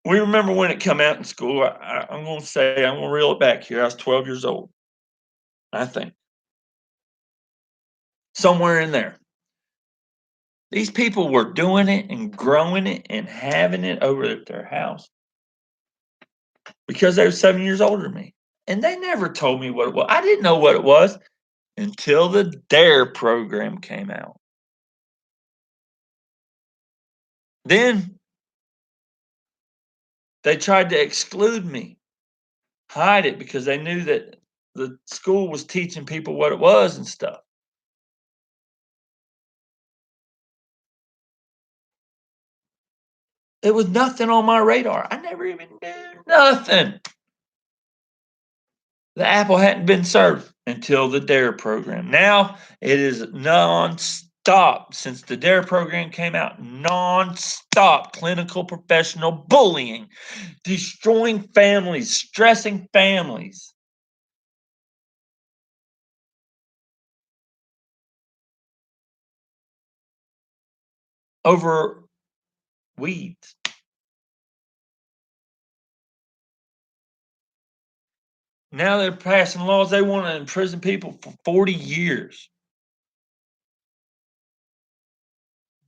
We remember when it came out in school. I'm going to reel it back here. I was 12 years old, I think. Somewhere in there. These people were doing it and growing it and having it over at their house because they were 7 years older than me. And they never told me what it was. I didn't know what it was until the DARE program came out. Then they tried to exclude me hide it because they knew that the school was teaching people what it was and stuff. It was nothing on my radar. I never even knew nothing. The apple hadn't been served until the DARE program. Now it is nonstop since the DARE program came out. Nonstop clinical professional bullying, destroying families, stressing families over weeds. Now they're passing laws. They want to imprison people for 40 years.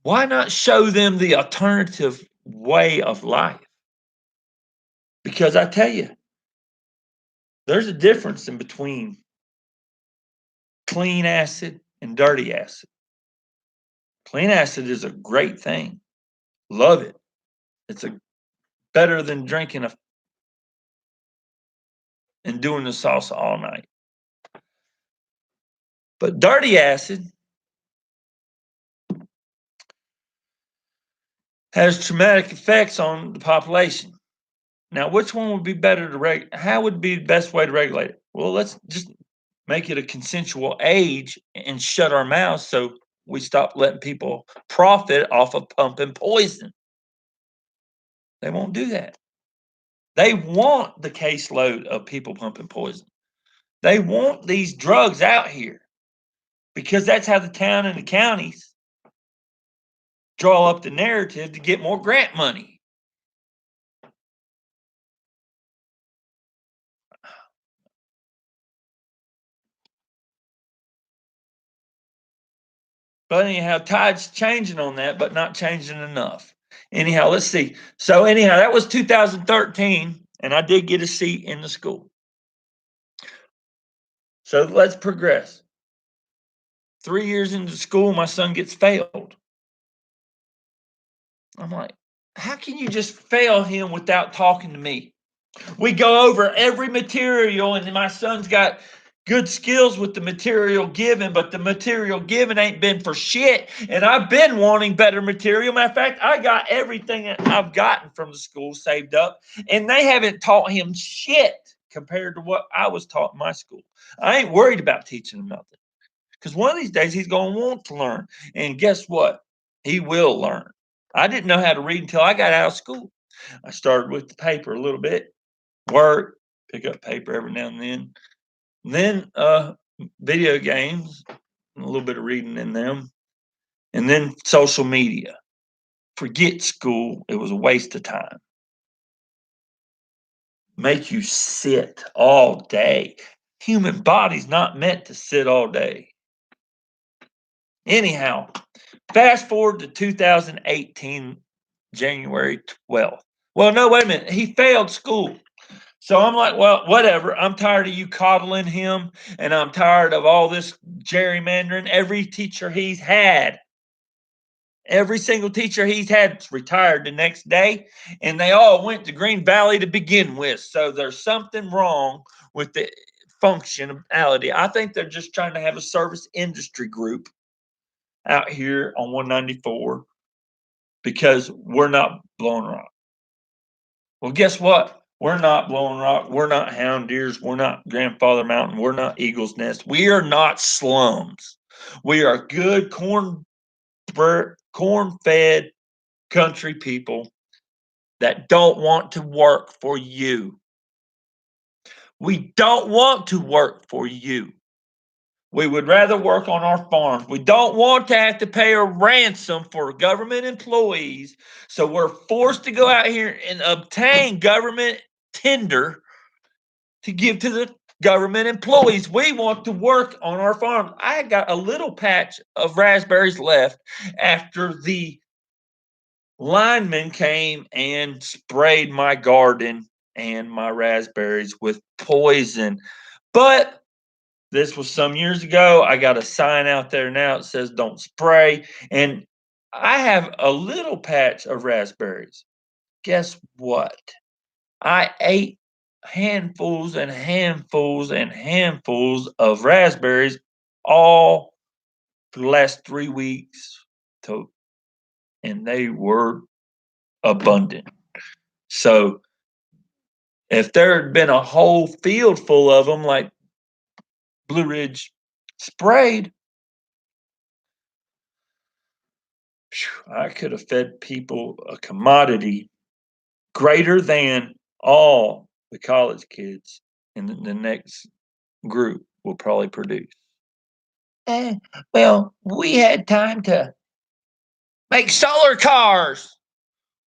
Why not show them the alternative way of life? Because I tell you, there's a difference in between clean acid and dirty acid. Clean acid is a great thing. Love it. It's a better than drinking and doing the salsa all night. But dirty acid has traumatic effects on the population. Now, which one would be better to how would be the best way to regulate it? Well, let's just make it a consensual age and shut our mouths so we stop letting people profit off of pumping poison. They won't do that. They want the caseload of people pumping poison. They want these drugs out here because that's how the town and the counties draw up the narrative to get more grant money. But anyhow, tide's changing on that, but not changing enough. Anyhow, let's see. So anyhow, that was 2013, and I did get a seat in the school. So let's progress. 3 years into school, my son gets failed. I'm like, how can you just fail him without talking to me? We go over every material, and my son's got good skills with the material given, but the material given ain't been for shit. And I've been wanting better material. Matter of fact, I got everything that I've gotten from the school saved up, and they haven't taught him shit compared to what I was taught in my school. I ain't worried about teaching him nothing because one of these days he's going to want to learn. And guess what? He will learn. I didn't know how to read until I got out of school. I started with the paper a little bit, work, pick up paper every now and then. Then video games, a little bit of reading in them, and then social media. Forget school. It was a waste of time. Make you sit all day. Human body's not meant to sit all day. Anyhow, fast forward to 2018, January 12th. Well, no, wait a minute. He failed school. So I'm like, well, whatever. I'm tired of you coddling him, and I'm tired of all this gerrymandering. Every teacher he's had, every single teacher he's had retired the next day, and they all went to Green Valley to begin with. So there's something wrong with the functionality. I think they're just trying to have a service industry group out here on 194 because we're not blowing rock. Well, guess what? We're not Blowing Rock. We're not Hound Deers. We're not Grandfather Mountain. We're not Eagle's Nest. We are not slums. We are good corn-fed country people that don't want to work for you. We don't want to work for you. We would rather work on our farms. We don't want to have to pay a ransom for government employees. So we're forced to go out here and obtain government tender to give to the government employees. We want to work on our farm. I got a little patch of raspberries left after the lineman came and sprayed my garden and my raspberries with poison. But this was some years ago. I got a sign out there now that says don't spray. And I have a little patch of raspberries. Guess what? I ate handfuls and handfuls and handfuls of raspberries all for the last 3 weeks. And they were abundant. So if there had been a whole field full of them, like Blue Ridge sprayed, I could have fed people a commodity greater than all the college kids in the next group will probably produce. Well, we had time to make solar cars.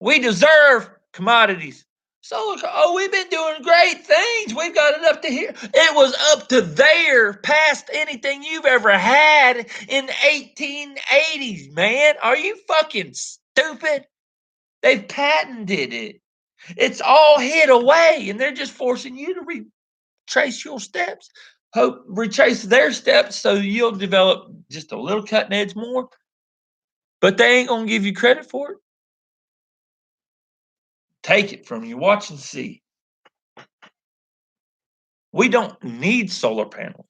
We deserve commodities. Solar car. Oh, we've been doing great things. We've got it up to here. It was up to there, past anything you've ever had in the 1880s, man. Are you fucking stupid? They've patented it. It's all hid away, and they're just forcing you to retrace your steps. Retrace their steps so you'll develop just a little cutting edge more. But they ain't gonna give you credit for it. Take it from you. Watch and see. We don't need solar panels.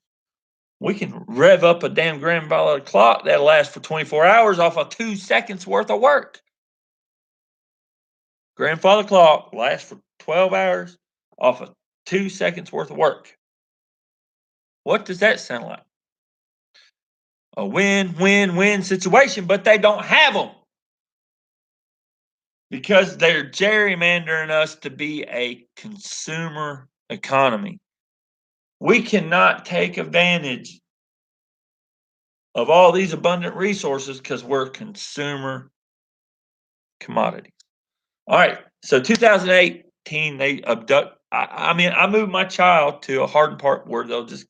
We can rev up a damn grandfather clock that'll last for 24 hours off of 2 seconds worth of work. Grandfather clock lasts for 12 hours off of 2 seconds worth of work. What does that sound like? A win-win-win situation, but they don't have them because they're gerrymandering us to be a consumer economy. We cannot take advantage of all these abundant resources because we're consumer commodities. All right, so 2018, they abduct. I moved my child to a Hardin Park where they'll just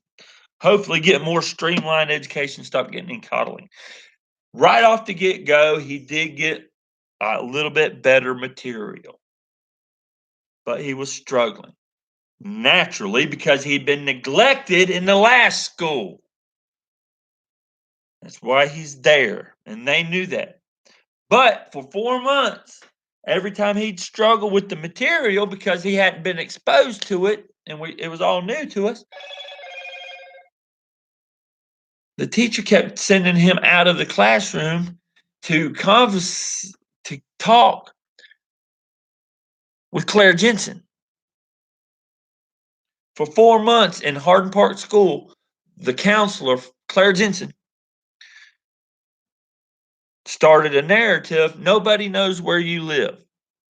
hopefully get more streamlined education, stop getting in coddling. Right off the get go, he did get a little bit better material, but he was struggling naturally because he'd been neglected in the last school. That's why he's there, and they knew that. But for 4 months, every time he'd struggle with the material because he hadn't been exposed to it and it was all new to us, the teacher kept sending him out of the classroom to talk with Claire Jensen. For 4 months in Hardin Park School, the counselor, Claire Jensen, started a narrative. Nobody knows where you live.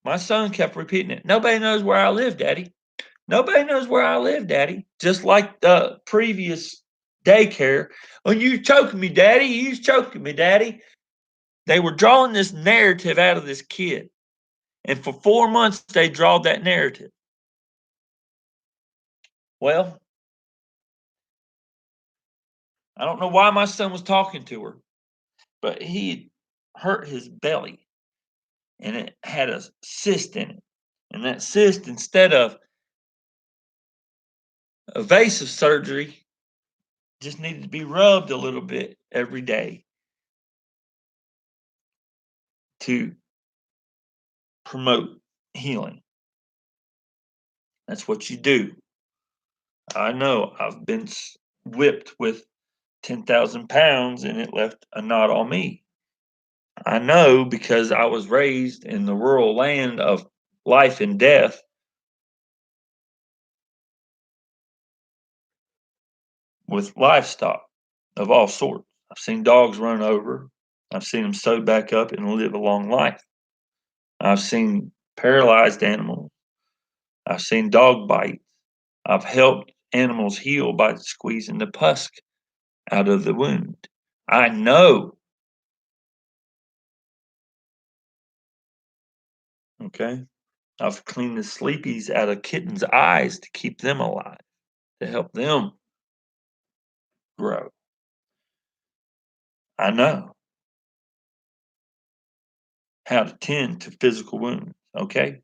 My son kept repeating it. Nobody knows where I live, Daddy. Nobody knows where I live, Daddy. Just like the previous daycare. Oh, you choking me, Daddy. You choking me, Daddy. They were drawing this narrative out of this kid. And for 4 months, they drawed that narrative. Well, I don't know why my son was talking to her, but he hurt his belly and it had a cyst in it. And that cyst, instead of evasive surgery, just needed to be rubbed a little bit every day to promote healing. That's what you do. I know I've been whipped with 10,000 pounds and it left a knot on me. I know because I was raised in the rural land of life and death. With livestock of all sorts. I've seen dogs run over. I've seen them sewed back up and live a long life. I've seen paralyzed animals. I've seen dog bites. I've helped animals heal by squeezing the pus out of the wound. I know. Okay. I've cleaned the sleepies out of kittens' eyes to keep them alive, to help them grow. I know how to tend to physical wounds. Okay.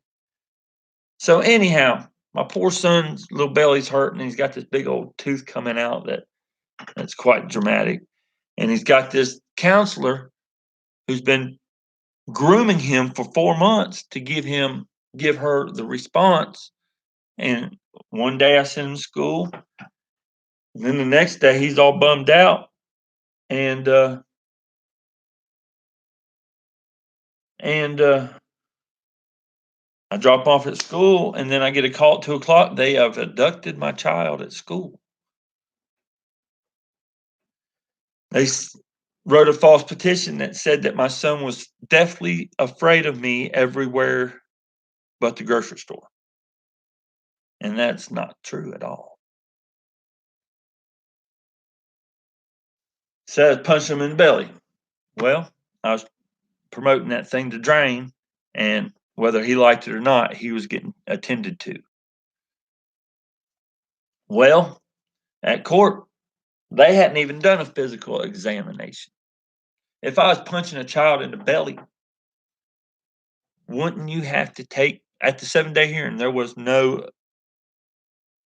So anyhow, my poor son's little belly's hurting. He's got this big old tooth coming out that's quite dramatic. And he's got this counselor who's been grooming him for 4 months to give her the response And one day I sent him to school. And then the next day he's all bummed out. And I drop off at school, and then I get a call at 2 o'clock. They have abducted my child at school. They wrote a false petition that said that my son was deathly afraid of me everywhere but the grocery store. And that's not true at all. Says punch him in the belly. Well, I was promoting that thing to drain, and whether he liked it or not, he was getting attended to. Well, at court, they hadn't even done a physical examination. If I was punching a child in the belly, wouldn't you have to take, at the 7-day hearing, there was no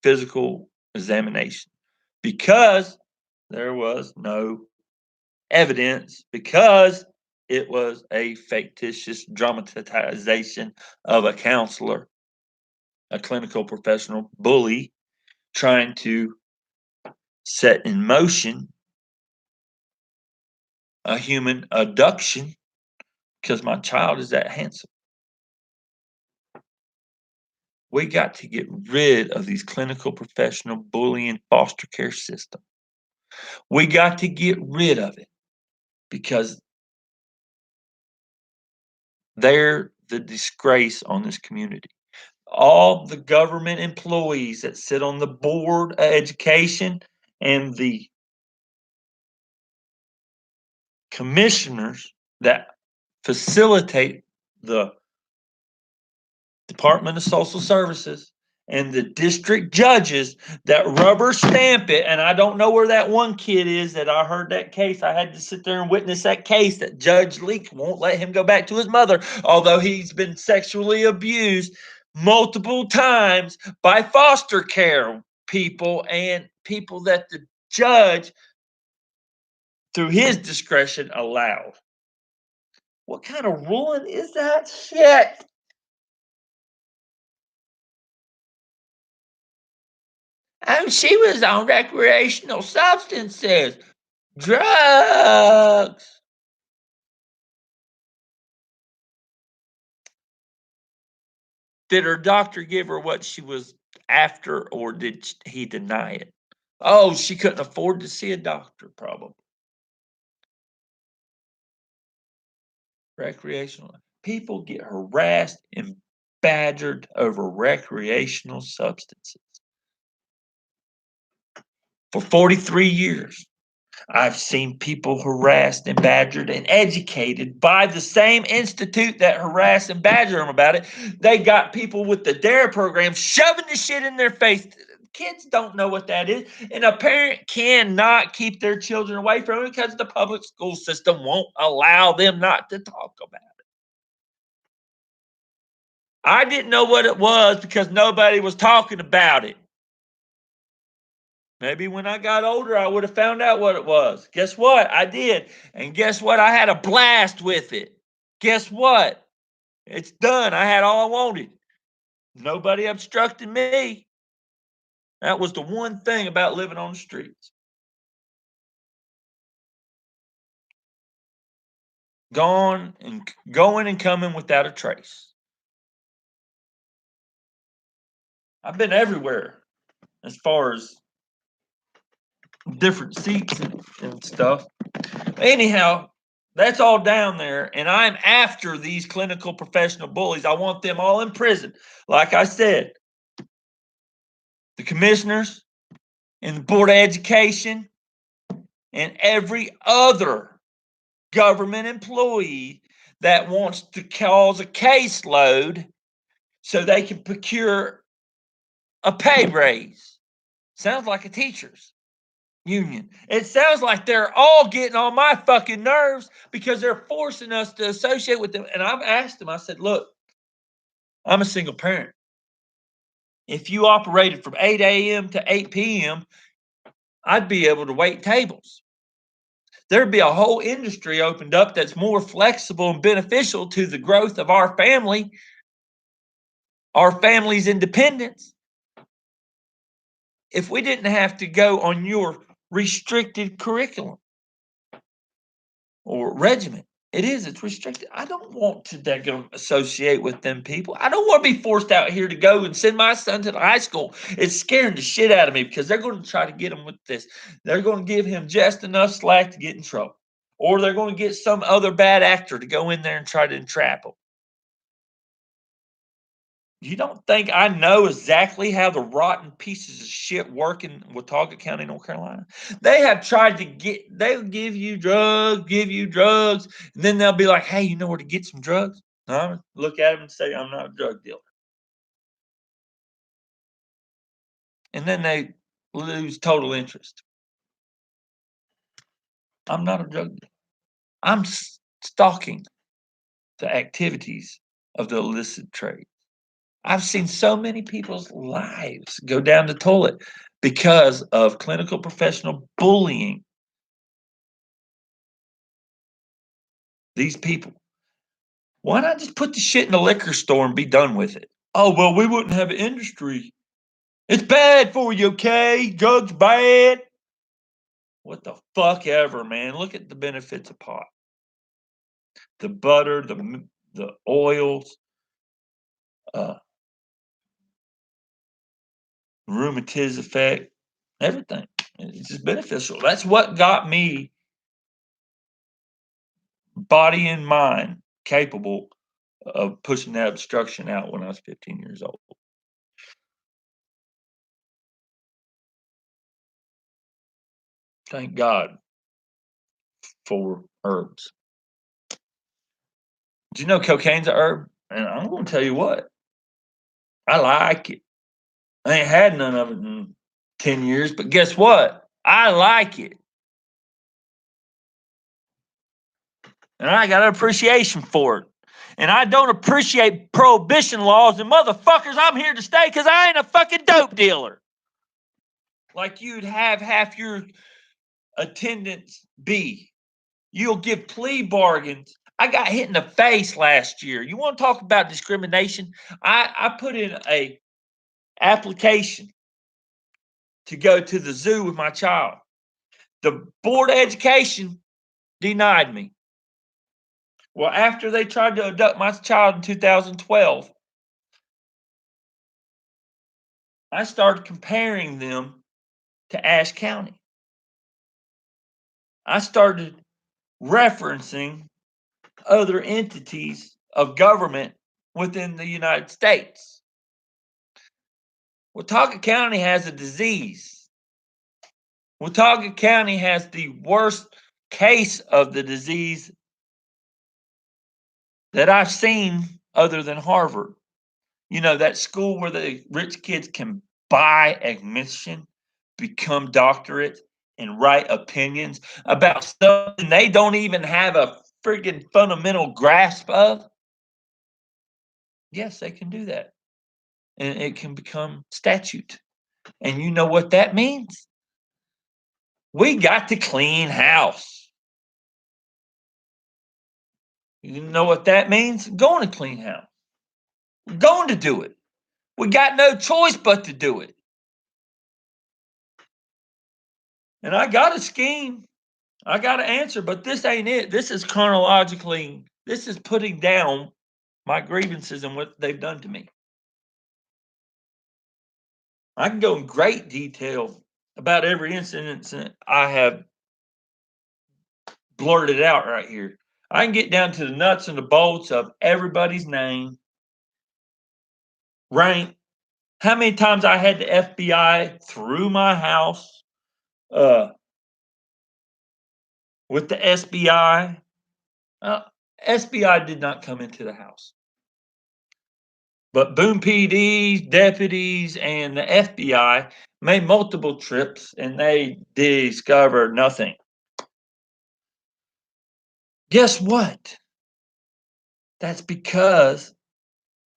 physical examination because there was no evidence, because it was a fictitious dramatization of a counselor, a clinical professional bully trying to set in motion a human abduction because my child is that handsome. We got to get rid of these clinical professional bullying foster care system. We got to get rid of it because they're the disgrace on this community. All the government employees that sit on the board of education and the commissioners that facilitate the Department of Social Services and the district judges that rubber stamp it. And I don't know where that one kid is that I heard that case. I had to sit there and witness that case that Judge Leak won't let him go back to his mother, although he's been sexually abused multiple times by foster care people and people that the judge, through his discretion, allowed. What kind of ruling is that shit? Oh, she was on recreational substances, drugs. Did her doctor give her what she was after, or did he deny it? Oh, she couldn't afford to see a doctor, probably. Recreational. People get harassed and badgered over recreational substances. For 43 years, I've seen people harassed and badgered and educated by the same institute that harassed and badgered them about it. They got people with the DARE program shoving the shit in their face. Kids don't know what that is. And a parent cannot keep their children away from it because the public school system won't allow them not to talk about it. I didn't know what it was because nobody was talking about it. Maybe when I got older, I would have found out what it was. Guess what? I did. And guess what? I had a blast with it. Guess what? It's done. I had all I wanted. Nobody obstructed me. That was the one thing about living on the streets. Gone and going and coming without a trace. I've been everywhere as far as different seats and stuff. Anyhow, that's all down there, and I'm after these clinical professional bullies. I want them all in prison. Like I said, the commissioners and the Board of Education and every other government employee that wants to cause a caseload so they can procure a pay raise. Sounds like a teacher's union. It sounds like they're all getting on my fucking nerves because they're forcing us to associate with them. And I've asked them, I said, look, I'm a single parent. If you operated from 8 a.m. to 8 p.m., I'd be able to wait tables. There'd be a whole industry opened up that's more flexible and beneficial to the growth of our family, our family's independence. if we didn't have to go on your restricted curriculum or regimen. It's restricted. I don't want to associate with them people. I don't want to be forced out here to go and send my son to the high school. It's scaring the shit out of me because they're going to try to get him with this. They're going to give him just enough slack to get in trouble. Or they're going to get some other bad actor to go in there and try to entrap him. You don't think I know exactly how the rotten pieces of shit work in Watauga County, North Carolina? They have tried to they'll give you drugs, and then they'll be like, hey, you know where to get some drugs? Look at them and say, I'm not a drug dealer. And then they lose total interest. I'm not a drug dealer. I'm stalking the activities of the illicit trade. I've seen so many people's lives go down the toilet because of clinical professional bullying these people. Why not just put the shit in the liquor store and be done with it? Oh, well, we wouldn't have an industry. It's bad for you, okay? Drugs bad. What the fuck ever, man. Look at the benefits of pot. The butter, the oils, rheumatiz effect, everything. It's just beneficial. That's what got me body and mind capable of pushing that obstruction out when I was 15 years old. Thank God for herbs. Do you know cocaine's a herb? And I'm going to tell you what, I like it. I ain't had none of it in 10 years, but guess what? I like it. And I got an appreciation for it. And I don't appreciate prohibition laws and motherfuckers, I'm here to stay because I ain't a fucking dope dealer. Like you'd have half your attendance be. You'll give plea bargains. I got hit in the face last year. You want to talk about discrimination? I put in a application to go to the zoo with my child. The Board of Education denied me. Well, after they tried to abduct my child in 2012, I started comparing them to Ashe County. I started referencing other entities of government within the United States. Watauga County has a disease. Watauga County has the worst case of the disease that I've seen other than Harvard. You know, that school where the rich kids can buy admission, become doctorates, and write opinions about stuff they don't even have a freaking fundamental grasp of. Yes, they can do that. And it can become statute. And you know what that means? We got to clean house. You know what that means? Going to clean house. Going to do it. We got no choice but to do it. And I got a scheme. I got an answer, but this ain't it. This is chronologically, this is putting down my grievances and what they've done to me. I can go in great detail about every incident I have blurted out right here. I can get down to the nuts and the bolts of everybody's name, rank, how many times I had the FBI through my house with the SBI. SBI did not come into the house. But Boone PDs, deputies, and the FBI made multiple trips and they discovered nothing. Guess what? That's because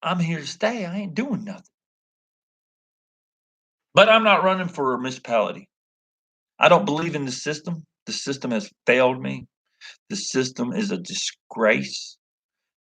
I'm here to stay. I ain't doing nothing. But I'm not running for a municipality. I don't believe in the system. The system has failed me. The system is a disgrace.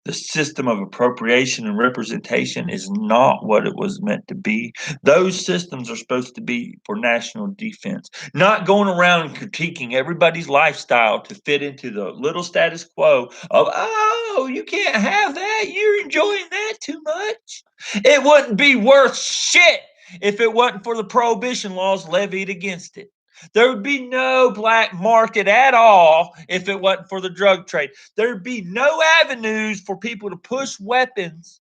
The system of appropriation and representation is not what it was meant to be. Those systems are supposed to be for national defense, not going around critiquing everybody's lifestyle to fit into the little status quo of, oh, you can't have that. You're enjoying that too much. It wouldn't be worth shit if it wasn't for the prohibition laws levied against it. There would be no black market at all if it wasn't for the drug trade. There'd be no avenues for people to push weapons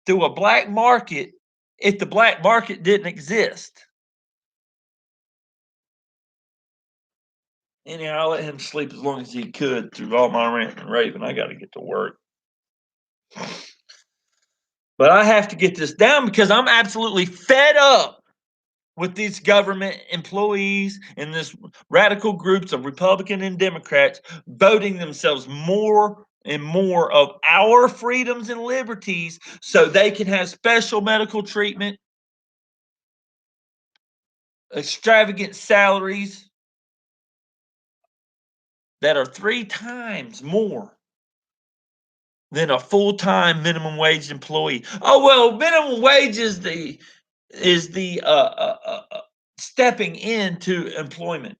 through a black market if the black market didn't exist. Anyhow, I let him sleep as long as he could through all my rant and raving. I got to get to work. But I have to get this down because I'm absolutely fed up with these government employees and this radical groups of Republican and Democrats voting themselves more and more of our freedoms and liberties so they can have special medical treatment, extravagant salaries that are 3 times more than a full-time minimum wage employee. Oh well, minimum wage is the stepping into employment.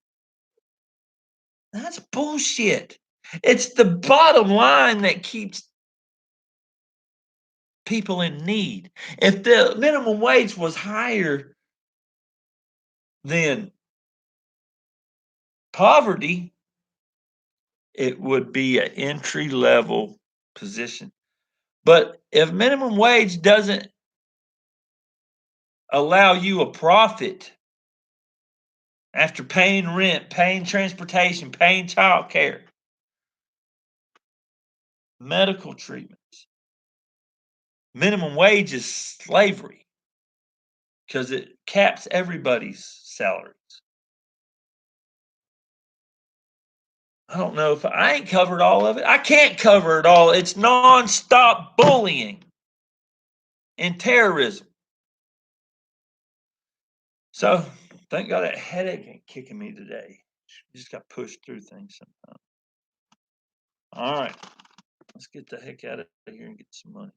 That's bullshit. It's the bottom line that keeps people in need. If the minimum wage was higher than poverty, it would be an entry level position. But if minimum wage doesn't allow you a profit after paying rent, paying transportation, paying child care, medical treatments, minimum wage is slavery because it caps everybody's salaries. I don't know if I ain't covered all of it. I can't cover it all. It's nonstop bullying and terrorism. So thank God that headache ain't kicking me today. Just got pushed through things sometimes. All right, let's get the heck out of here and get some money.